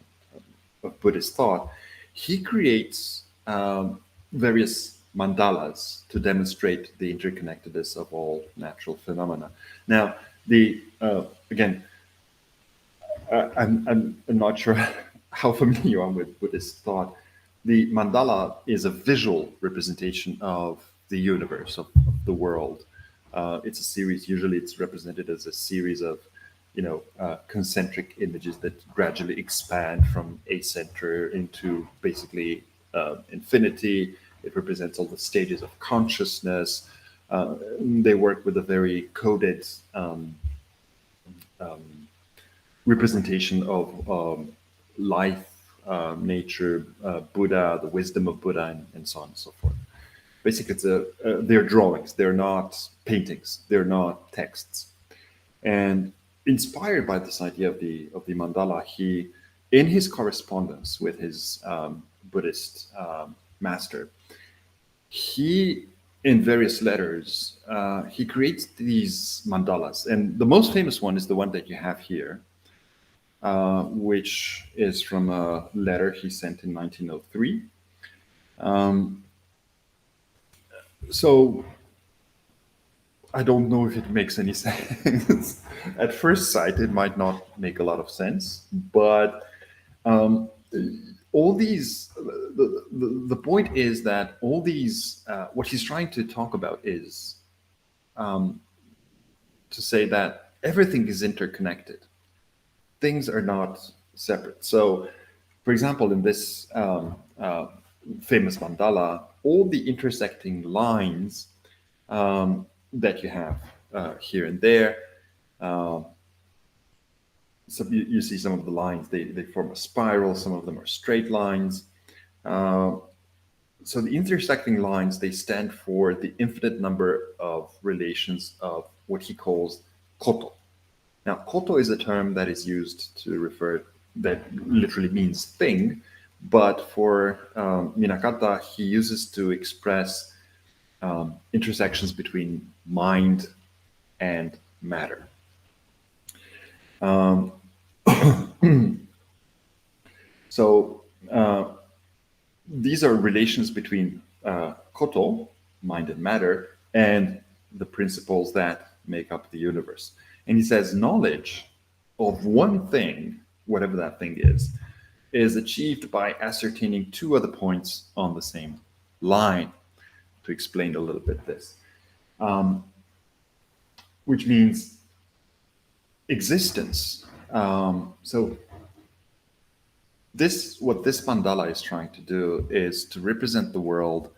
Buddhist thought. He creates various mandalas to demonstrate the interconnectedness of all natural phenomena. Now, again, I'm not sure how familiar you are with Buddhist thought. The mandala is a visual representation of the universe, of the world. It's a series. Usually, it's represented as a series of, concentric images that gradually expand from a center into basically infinity. It represents all the stages of consciousness. They work with a very coded representation of life, nature, Buddha, the wisdom of Buddha, and so on and so forth. Basically, they're drawings. They're not paintings. They're not texts. And inspired by this idea of the mandala, he, in his correspondence with his Buddhist master, he, in various letters, he creates these mandalas. And the most famous one is the one that you have here, which is from a letter he sent in 1903. So I don't know if it makes any sense. At first sight, it might not make a lot of sense, but all these, the point is that all these, what he's trying to talk about is to say that everything is interconnected. Things are not separate. So, for example, in this famous mandala, all the intersecting lines that you have here and there, so you see some of the lines, they form a spiral, some of them are straight lines. So the intersecting lines, they stand for the infinite number of relations of what he calls koto. Now, koto is a term that is used to refer, that literally means thing, but for Minakata, he uses to express intersections between mind and matter. So these are relations between koto, mind and matter, and the principles that make up the universe. And he says knowledge of one thing, whatever that thing is achieved by ascertaining two other points on the same line. To explain a little bit this, which means existence. So what this mandala is trying to do is to represent the world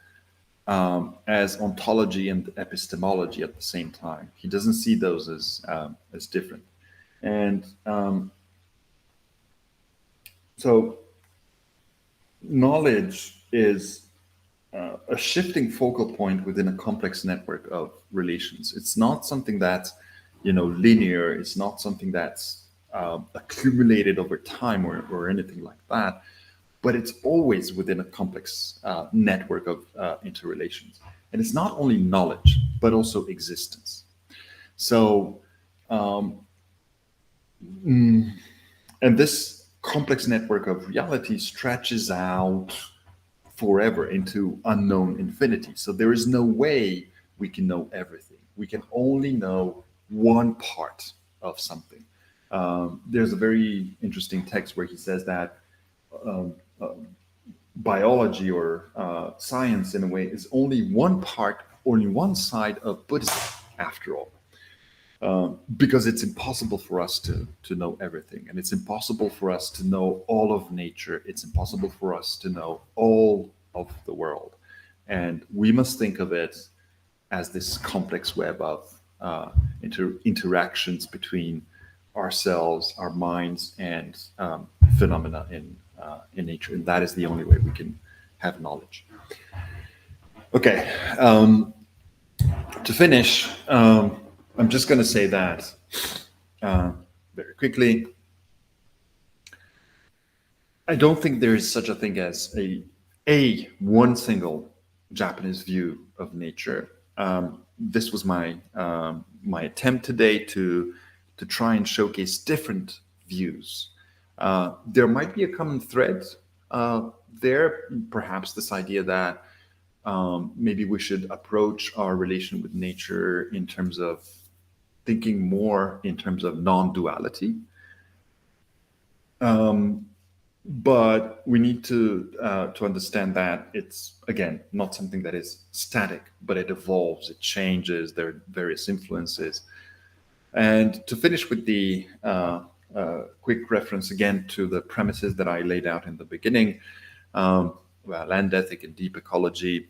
as ontology and epistemology at the same time. He doesn't see those as different. And so knowledge is a shifting focal point within a complex network of relations. It's not something that's, linear. It's not something that's accumulated over time or anything like that. But it's always within a complex network of interrelations. And it's not only knowledge, but also existence. So, and this complex network of reality stretches out forever into unknown infinity. So there is no way we can know everything. We can only know one part of something. There's a very interesting text where he says that biology or science, in a way, is only one part, only one side of Buddhism, after all. Because it's impossible for us to know everything. And it's impossible for us to know all of nature. It's impossible for us to know all of the world. And we must think of it as this complex web of interactions between ourselves, our minds, and phenomena in nature. And that is the only way we can have knowledge. Okay. To finish, I'm just going to say that very quickly. I don't think there is such a thing as a one single Japanese view of nature. This was my attempt today to try and showcase different views. There might be a common thread there, perhaps this idea that maybe we should approach our relation with nature in terms of thinking more in terms of non-duality. But we need to understand that it's, again, not something that is static, but it evolves, it changes, there are various influences. And to finish with the quick reference again to the premises that I laid out in the beginning, land ethic and deep ecology.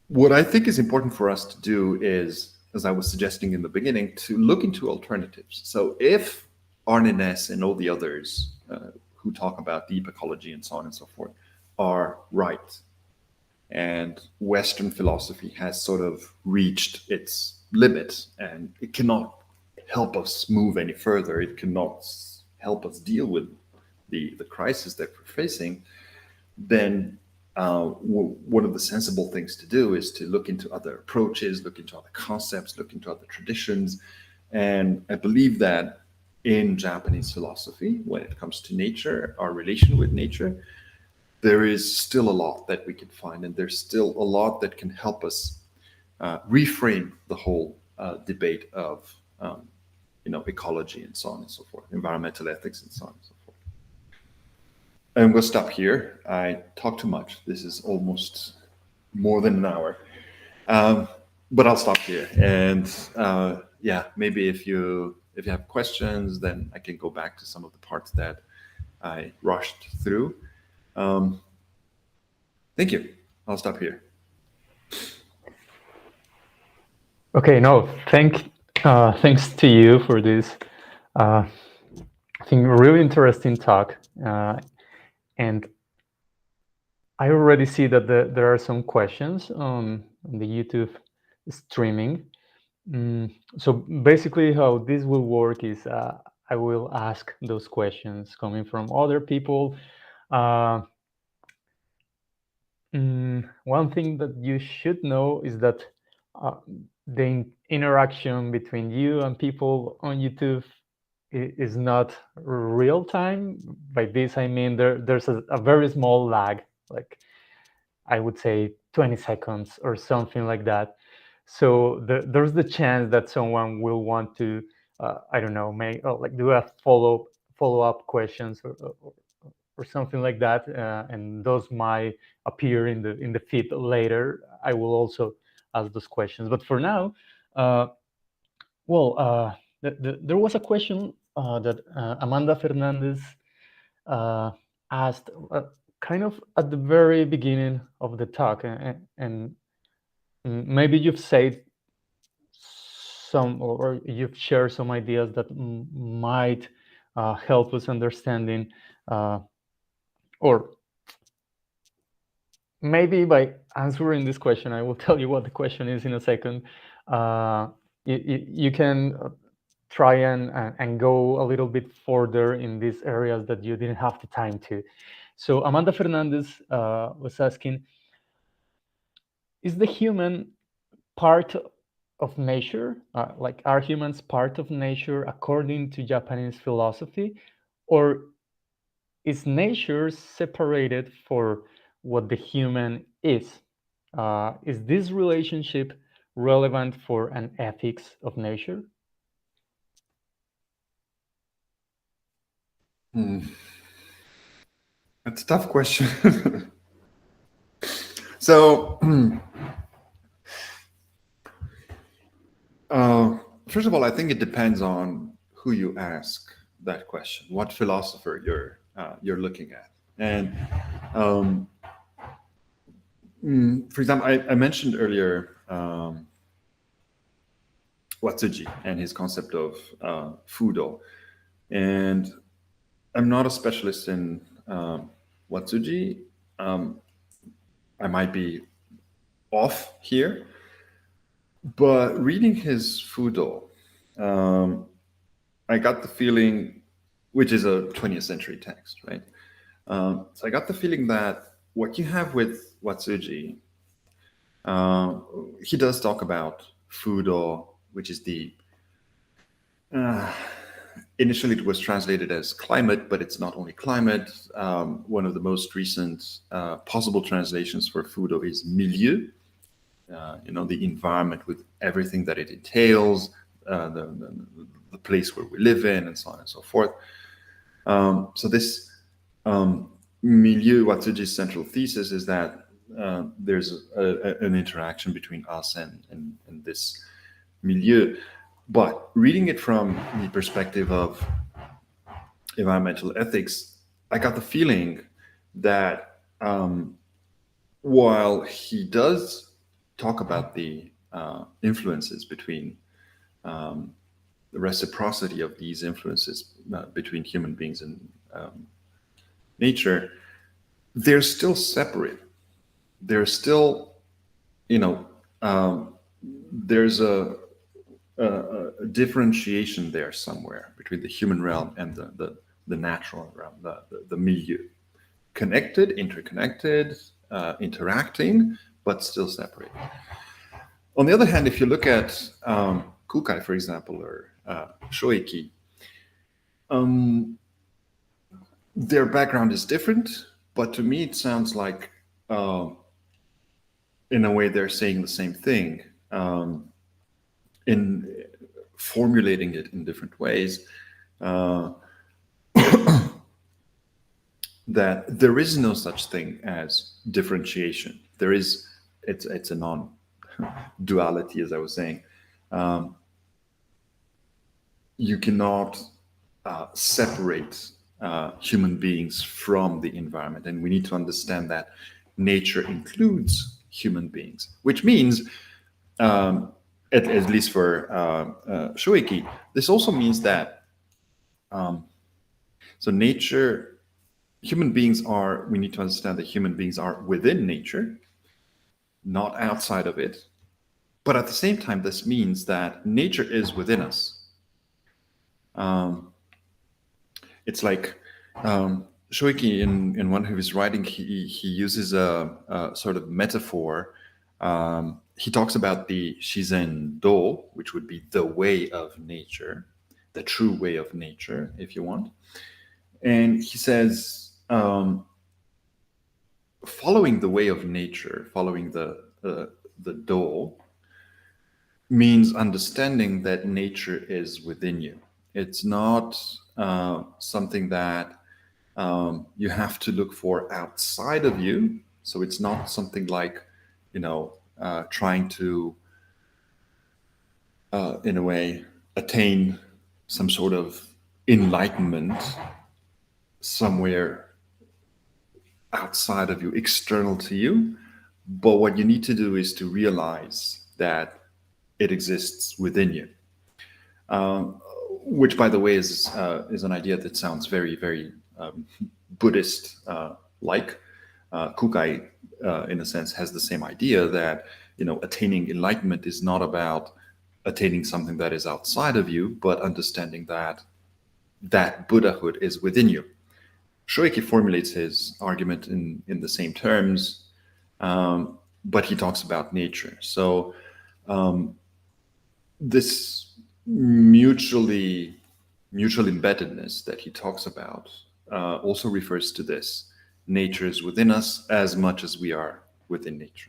What I think is important for us to do is, as I was suggesting in the beginning, to look into alternatives. So if Arne Næss and all the others who talk about deep ecology and so on and so forth are right, and Western philosophy has sort of reached its limit and it cannot help us move any further, it cannot help us deal with the crisis that we're facing, then one of the sensible things to do is to look into other approaches, look into other concepts, look into other traditions. And I believe that in Japanese philosophy, when it comes to nature, our relation with nature, there is still a lot that we can find, and there's still a lot that can help us reframe the whole debate of ecology and so on and so forth, environmental ethics and so on and so forth. And we'll stop here. I talk too much. This is almost more than an hour. But I'll stop here. And maybe if you have questions, then I can go back to some of the parts that I rushed through. Thank you. I'll stop here. Okay, no, thanks to you for this, I think, really interesting talk. And I already see that there are some questions on the YouTube streaming. So basically how this will work is I will ask those questions coming from other people. One thing that you should know is that the interaction between you and people on YouTube is not real time. By this I mean there's a very small lag, like I would say 20 seconds or something like that. So there's the chance that someone will want to I don't know, do a follow-up questions or something like that, and those might appear in the feed later. I will also ask those questions, but for now, there was a question that Amanda Fernandez asked kind of at the very beginning of the talk, and maybe you've said some, or you've shared some ideas that might help us understanding, or maybe by answering this question, I will tell you what the question is in a second. You can try and go a little bit further in these areas that you didn't have the time to. So Amanda Fernandez was asking, is the human part of nature? Like, are humans part of nature according to Japanese philosophy? Or is nature separated for what the human is? Is this relationship relevant for an ethics of nature? That's a tough question. So, first of all, I think it depends on who you ask that question, what philosopher you're looking at. And for example, I mentioned earlier Watsuji and his concept of fudo. And I'm not a specialist in Watsuji. I might be off here, but reading his fudo, I got the feeling, which is a 20th century text, right? So I got the feeling that what you have with Watsuji, he does talk about fudo, which is the initially it was translated as climate, but it's not only climate. One of the most recent possible translations for fudo is milieu, the environment with everything that it entails, the place where we live in, and so on and so forth. So this milieu, Watsuji's central thesis is that there's an interaction between us and this milieu. But reading it from the perspective of environmental ethics, I got the feeling that while he does talk about the influences between the reciprocity of these influences between human beings and nature, they're still separate. They're still, there's a differentiation there somewhere between the human realm and the natural realm, the milieu. Connected, interconnected, interacting, but still separate. On the other hand, if you look at Kukai, for example, or Shoeki, their background is different, but to me it sounds like, in a way, they're saying the same thing, in formulating it in different ways. That there is no such thing as differentiation. There is, it's a non-duality, as I was saying. You cannot separate human beings from the environment, and we need to understand that nature includes human beings, which means, at least for Shoeki, this also means that so nature, human beings are, we need to understand that human beings are within nature, not outside of it. But at the same time, this means that nature is within us. It's like Shoeki, in one of his writing, he uses a sort of metaphor. He talks about the shizen do, which would be the way of nature, the true way of nature, if you want. And he says, following the way of nature, following the do, means understanding that nature is within you. It's not something that you have to look for outside of you. So it's not something like, trying to, in a way, attain some sort of enlightenment somewhere outside of you, external to you. But what you need to do is to realize that it exists within you. Which, by the way, is an idea that sounds very, very Buddhist like. Kukai, in a sense, has the same idea that attaining enlightenment is not about attaining something that is outside of you, but understanding that Buddhahood is within you. Shoeki formulates his argument in the same terms, but he talks about nature. So this mutual embeddedness that he talks about also refers to this. Nature is within us as much as we are within nature.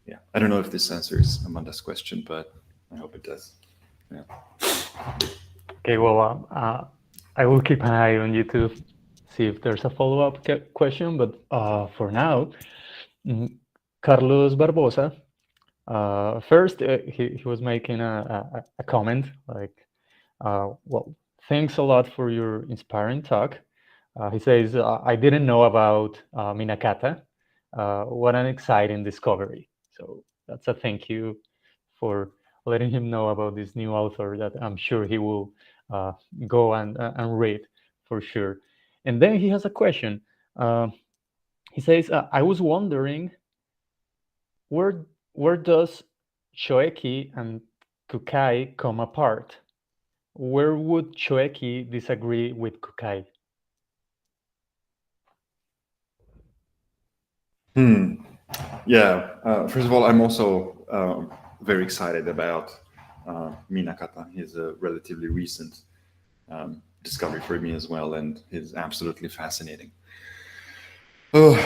Yeah, I don't know if this answers Amanda's question, but I hope it does. Yeah. Okay, well, I will keep an eye on you to see if there's a follow-up question, but for now, Carlos Barbosa, first he was making a comment like, well, thanks a lot for your inspiring talk. He says, I didn't know about Minakata. What an exciting discovery. So that's a thank you for letting him know about this new author that I'm sure he will go and read for sure. And then he has a question. He says, I was wondering, where does Shoeki and Kukai come apart? Where would Shoeki disagree with Kukai? Yeah. First of all, I'm also very excited about Minakata. He's a relatively recent discovery for me as well, and he's absolutely fascinating. Oh,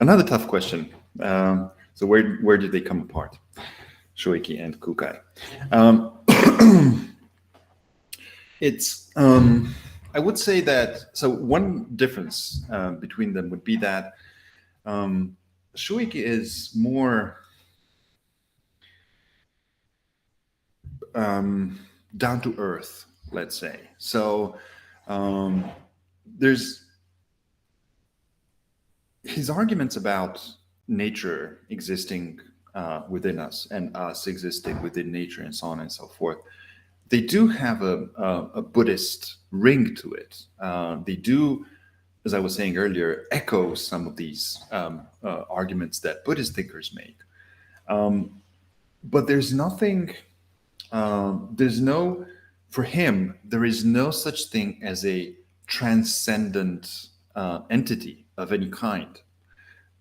another tough question. So where did they come apart, Shoeki and Kukai? It's I would say that, so one difference between them would be that Shoiki is more down to earth, let's say. So there's his arguments about nature existing within us and us existing within nature and so on and so forth. They do have a Buddhist ring to it. They do, as I was saying earlier, echo some of these arguments that Buddhist thinkers make. But there's nothing, for him, there is no such thing as a transcendent entity of any kind.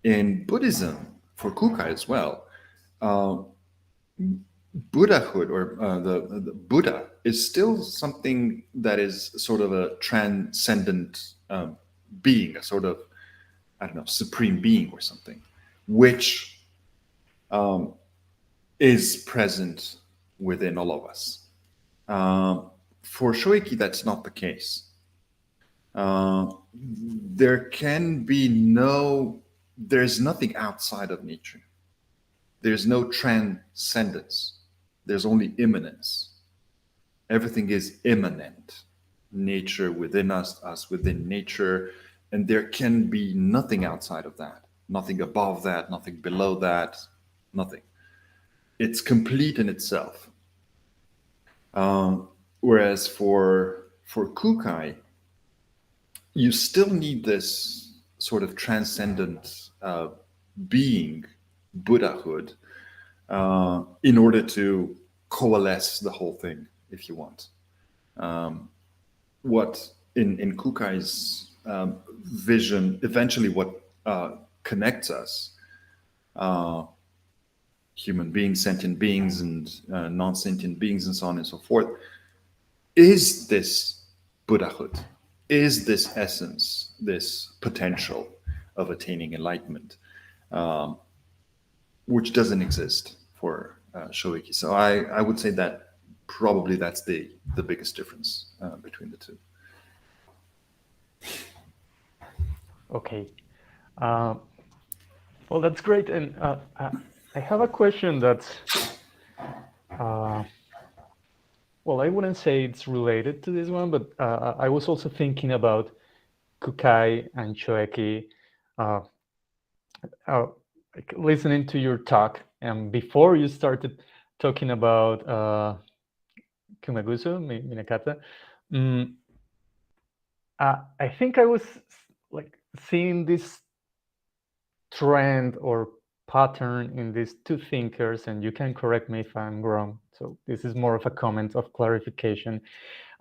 In Buddhism, for Kukai as well, Buddhahood or the Buddha is still something that is sort of a transcendent being, a sort of, I don't know, supreme being or something, which is present within all of us. For Shoiki, that's not the case. There's nothing outside of nature. There's no transcendence. There's only immanence. Everything is immanent. Nature within us, us within nature, and there can be nothing outside of that. Nothing above that, nothing below that, nothing. It's complete in itself. Whereas for Kukai, you still need this sort of transcendent being, Buddhahood, in order to coalesce the whole thing, if you want. What in Kukai's vision, eventually what connects us, human beings, sentient beings, and non-sentient beings, and so on and so forth, is this Buddhahood, is this essence, this potential of attaining enlightenment, which doesn't exist for Shoiki. So I would say that probably that's the biggest difference between the two. Okay. Well, that's great. And I have a question that's, well, I wouldn't say it's related to this one, but I was also thinking about Kukai and Shoeki, like listening to your talk, and before you started talking about Kumagusu, Minakata, I think I was like seeing this trend or pattern in these two thinkers, and you can correct me if I'm wrong. So this is more of a comment of clarification,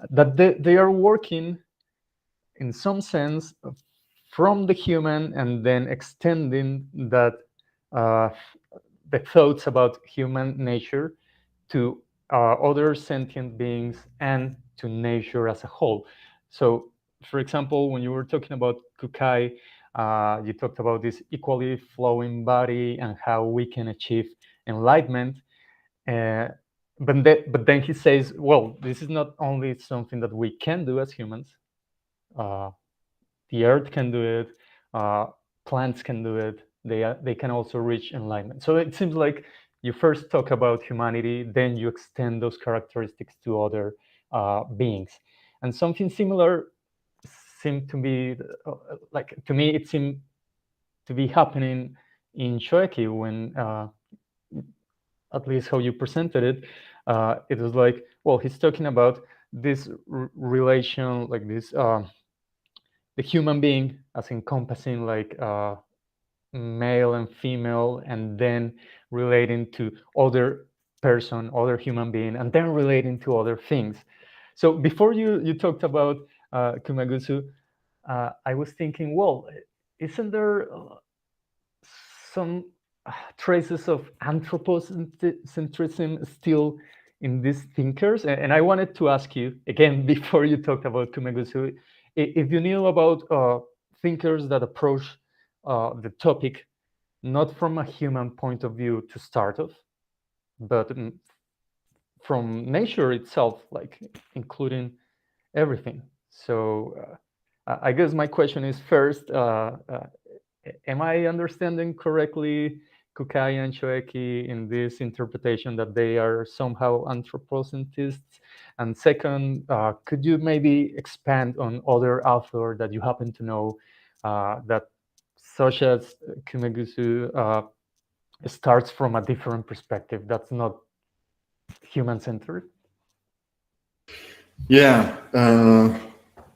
that they are working in some sense from the human and then extending that the thoughts about human nature to other sentient beings and to nature as a whole. So, for example, when you were talking about Kukai, you talked about this equally flowing body and how we can achieve enlightenment. But then he says, well, this is not only something that we can do as humans. The earth can do it. Plants can do it. They can also reach enlightenment. So it seems like you first talk about humanity, then you extend those characteristics to other beings. And something similar seemed to be, like, to me, it seemed to be happening in Shoeki when, at least how you presented it, it was like, well, he's talking about this relation, like this, the human being as encompassing like male and female, and then relating to other person, other human being, and then relating to other things. So before you talked about Kumagusu, I was thinking, well, isn't there some traces of anthropocentrism still in these thinkers? And I wanted to ask you again, before you talked about Kumagusu, if you knew about thinkers that approach the topic not from a human point of view to start off, but from nature itself, like including everything. So I guess my question is first, am I understanding correctly Kukai and Shoeki in this interpretation that they are somehow anthropocentrists? And second, could you maybe expand on other author that you happen to know that, such as Kumegusu, starts from a different perspective that's not human-centered? Yeah,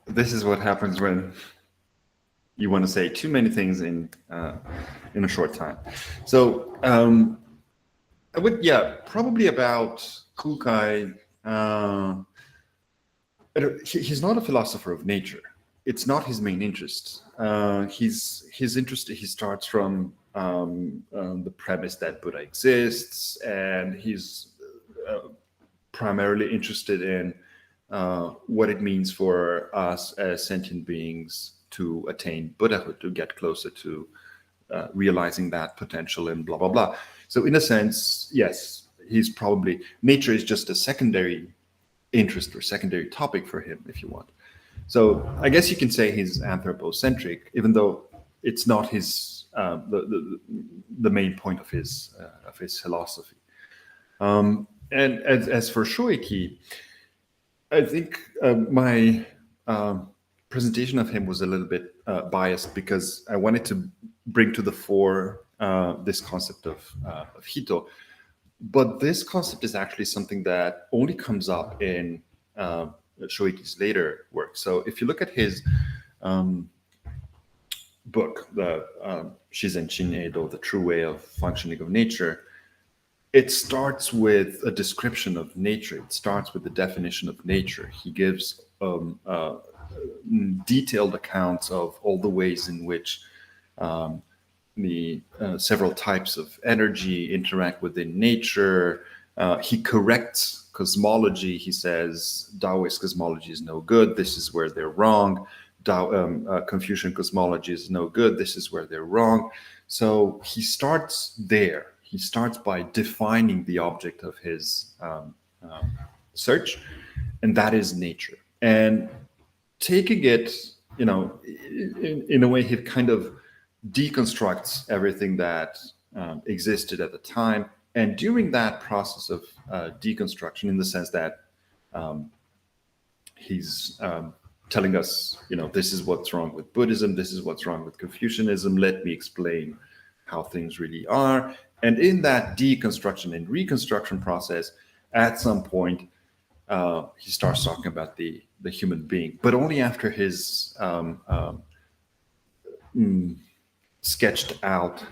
this is what happens when you want to say too many things in a short time. So I would, probably about Kukai. He's not a philosopher of nature. It's not his main interest. His interest, he starts from the premise that Buddha exists, and he's primarily interested in what it means for us as sentient beings to attain Buddhahood, to get closer to realizing that potential and blah, blah, blah. So in a sense, yes, nature is just a secondary interest or secondary topic for him, if you want. So I guess you can say he's anthropocentric, even though it's not his the main point of his philosophy. And as for Shoeki, I think my presentation of him was a little bit biased because I wanted to bring to the fore this concept of Hito. But this concept is actually something that only comes up in Shoiki's later work. So if you look at his book, the Shizen Shin Eido, The True Way of Functioning of Nature, it starts with a description of nature. It starts with the definition of nature. He gives detailed accounts of all the ways in which the several types of energy interact within nature. He corrects cosmology. He says Taoist cosmology is no good. This is where they're wrong. Confucian cosmology is no good. This is where they're wrong. So he starts there. He starts by defining the object of his search, and that is nature. And taking it, in a way, he kind of deconstructs everything that existed at the time. And during that process of deconstruction, in the sense that he's telling us, this is what's wrong with Buddhism, this is what's wrong with Confucianism, let me explain how things really are. And in that deconstruction and reconstruction process, at some point, he starts talking about the human being, but only after his sketched out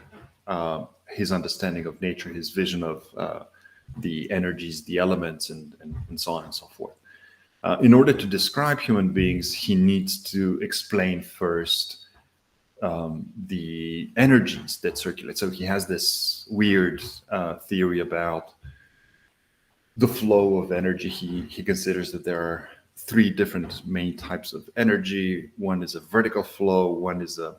his understanding of nature, his vision of the energies, the elements, and so on and so forth. In order to describe human beings, he needs to explain first the energies that circulate. So he has this weird theory about the flow of energy. He considers that there are three different main types of energy. One is a vertical flow, one is a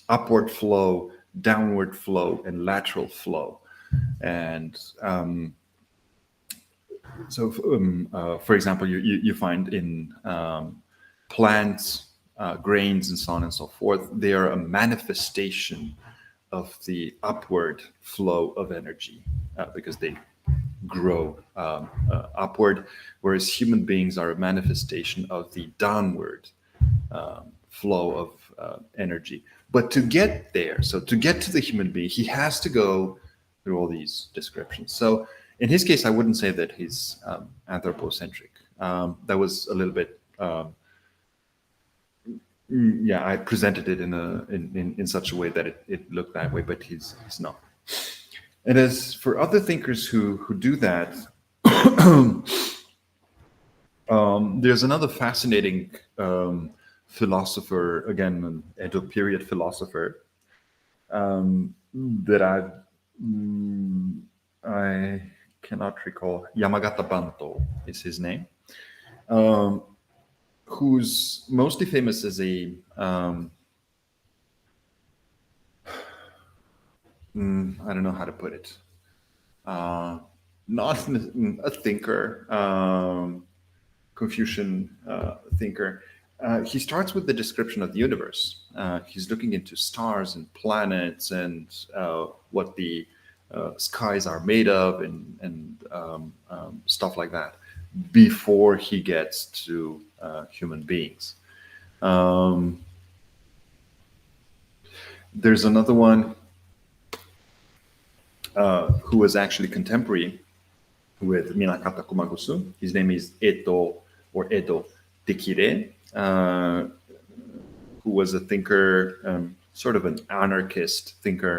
upward flow, downward flow, and lateral flow. And for example, you find in plants, grains, and so on and so forth, they are a manifestation of the upward flow of energy because they grow upward, whereas human beings are a manifestation of the downward flow of energy. But to get there, so to get to the human being, he has to go through all these descriptions. So in his case, I wouldn't say that he's anthropocentric. That was a little bit, I presented it in such a way that it looked that way, but he's not. And as for other thinkers who do that, there's another fascinating philosopher, again, an Edo period philosopher, that I cannot recall. Yamagata Banto is his name, who's mostly famous as a I don't know how to put it. Not a thinker, Confucian thinker. He starts with the description of the universe. He's looking into stars and planets and what the skies are made of and stuff like that before he gets to human beings. There's another one who was actually contemporary with Minakata Kumagusu. His name is Eto Tekire, who was a thinker, sort of an anarchist thinker,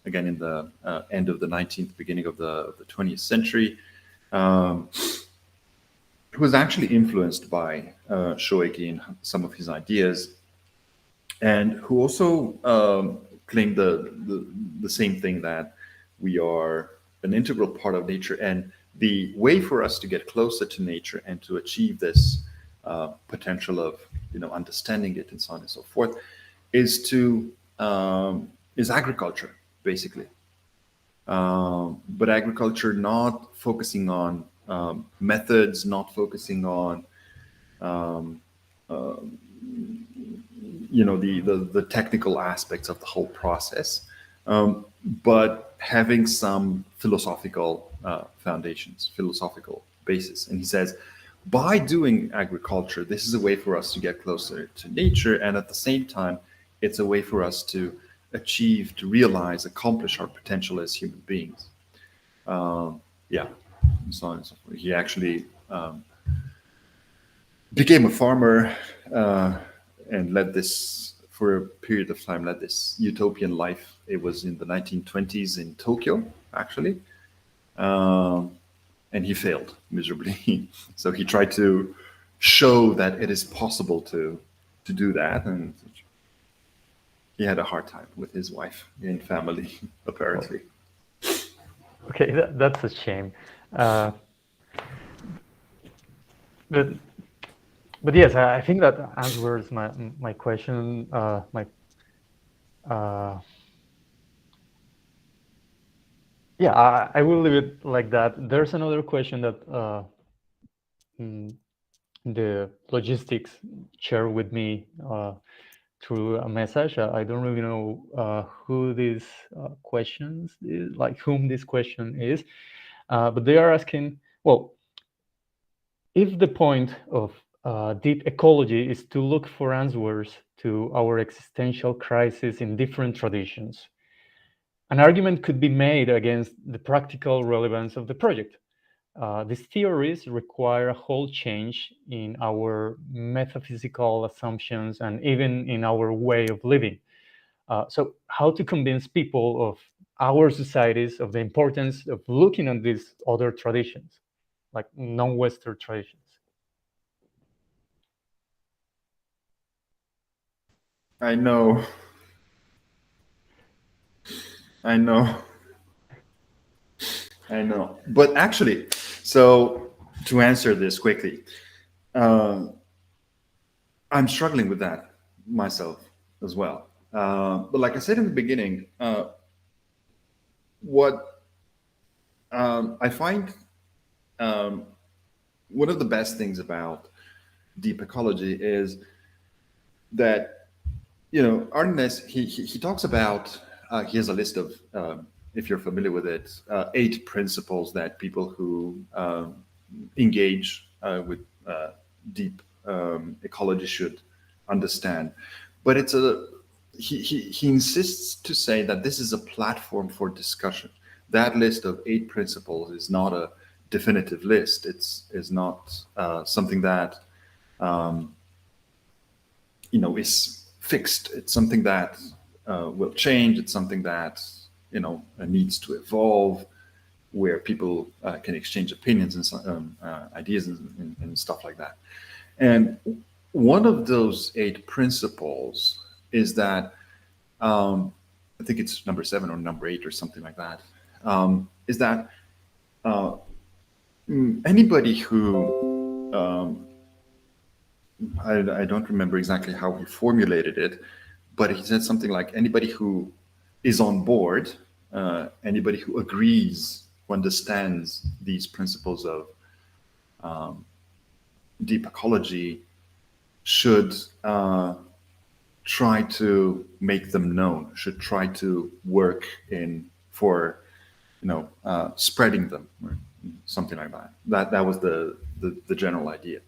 again in the end of the 19th, beginning of the 20th century, who was actually influenced by Shoeki and some of his ideas, and who also claimed the same thing, that we are an integral part of nature, and the way for us to get closer to nature and to achieve this potential of understanding it and so on and so forth is agriculture, basically. But agriculture not focusing on methods, not focusing on the technical aspects of the whole process, but having some philosophical foundations, philosophical basis. And he says, by doing agriculture, this is a way for us to get closer to nature, and at the same time, it's a way for us to achieve, to realize, accomplish our potential as human beings. Yeah, and so on and so forth. He actually became a farmer and led this, for a period of time, led this utopian life. It was in the 1920s in Tokyo, actually. And he failed miserably. So he tried to show that it is possible to do that. And he had a hard time with his wife and family, apparently. Okay, that's a shame. But yes, I think that answers my question. Yeah, I will leave it like that. There's another question that the logistics share with me through a message. I don't really know who these questions is, like whom this question is, but they are asking, well, if the point of deep ecology is to look for answers to our existential crisis in different traditions, an argument could be made against the practical relevance of the project. These theories require a whole change in our metaphysical assumptions and even in our way of living. So how to convince people of our societies of the importance of looking at these other traditions, like non-Western traditions? I know. But actually, so to answer this quickly, I'm struggling with that myself as well. But like I said in the beginning, what I find one of the best things about deep ecology is that, Artemis, he talks about, he has a list of, if you're familiar with it, 8 principles that people who engage with deep ecology should understand. But he insists to say that this is a platform for discussion. That list of 8 principles is not a definitive list. It's not something that is fixed. It's something that will change. It's something that needs to evolve, where people can exchange opinions and ideas and stuff like that. And one of those 8 principles is that, I think it's number 7 or number 8 or something like that, is that anybody who, I don't remember exactly how he formulated it, but he said something like, anybody who is on board, anybody who agrees, who understands these principles of deep ecology should try to make them known, should try to work for spreading them, or something like that. That was the general idea.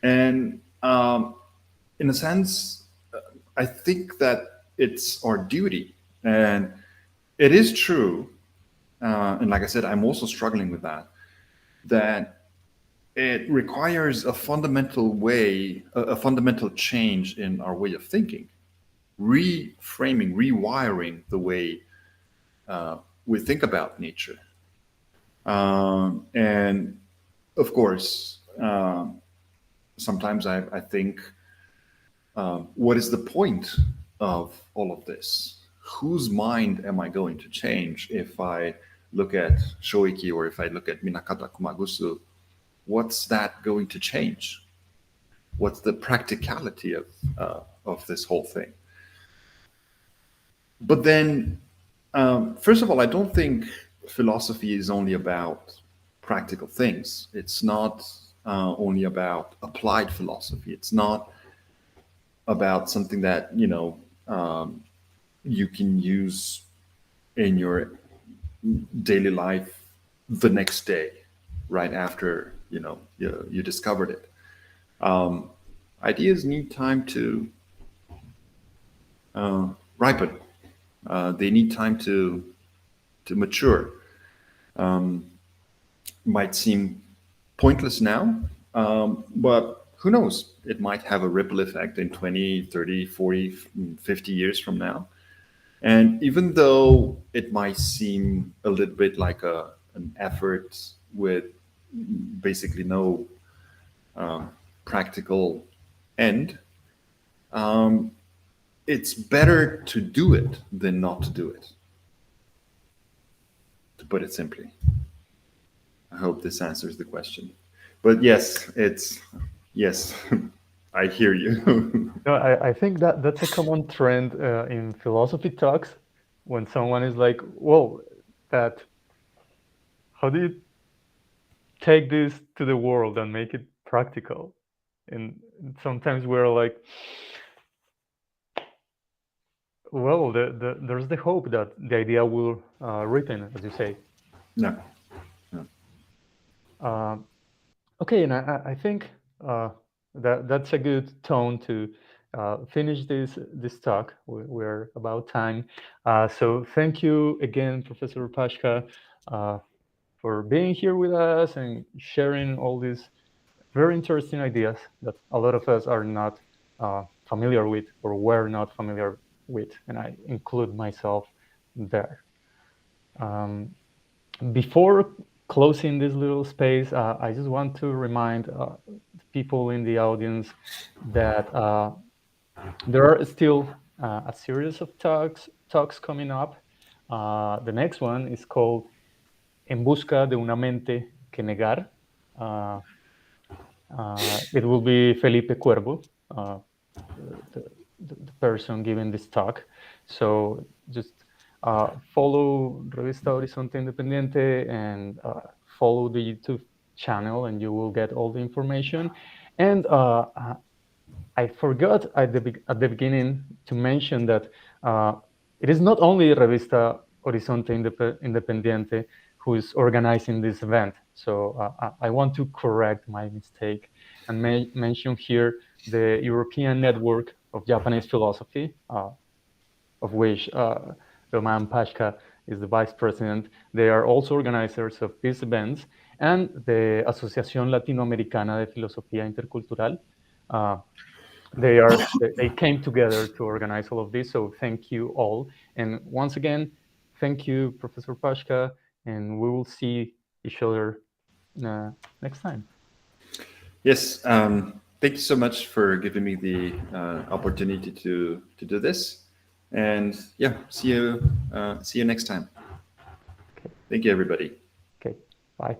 And in a sense, I think that it's our duty, and it is true. And like I said, I'm also struggling with that it requires a fundamental change in our way of thinking, reframing, rewiring the way we think about nature. And of course, sometimes I think, what is the point of all of this? Whose mind am I going to change if I look at Shoiki or if I look at Minakata Kumagusu? What's that going to change? What's the practicality of this whole thing? But then, first of all, I don't think philosophy is only about practical things. It's not only about applied philosophy. It's not about something that you can use in your daily life the next day, right after you discovered it. Ideas need time to ripen. They need time to mature. Might seem pointless now, but who knows? It might have a ripple effect in 20, 30, 40, 50 years from now. And even though it might seem a little bit like an effort with basically no practical end, it's better to do it than not to do it, to put it simply. I hope this answers the question. But yes, I hear you. No, I think that's a common trend in philosophy talks, when someone is like, "Whoa, how do you take this to the world and make it practical?" And sometimes we're like, well, there's the hope that the idea will ripen, as you say. No. Okay, and I think that's a good tone to finish this talk. We're about time. So thank you again, Professor Paşca, for being here with us and sharing all these very interesting ideas that a lot of us are not familiar with, or were not familiar with, and I include myself there. Before closing this little space, I just want to remind people in the audience that there are still a series of talks coming up. The next one is called En busca de una mente que negar. It will be Felipe Cuervo, the person giving this talk. So just follow Revista Horizonte Independiente and follow the YouTube channel, and you will get all the information. And I forgot at the beginning to mention that it is not only Revista Horizonte Independiente who is organizing this event. So I want to correct my mistake and mention here the European Network of Japanese Philosophy, of which Roman Paşca is the vice president. They are also organizers of these events, and the Asociación Latinoamericana de Filosofía Intercultural. They came together to organize all of this, so thank you all. And once again, thank you, Professor Paşca, and we will see each other next time. Yes, thank you so much for giving me the opportunity to do this. And yeah, see you next time. Okay. Thank you, everybody. Okay, bye.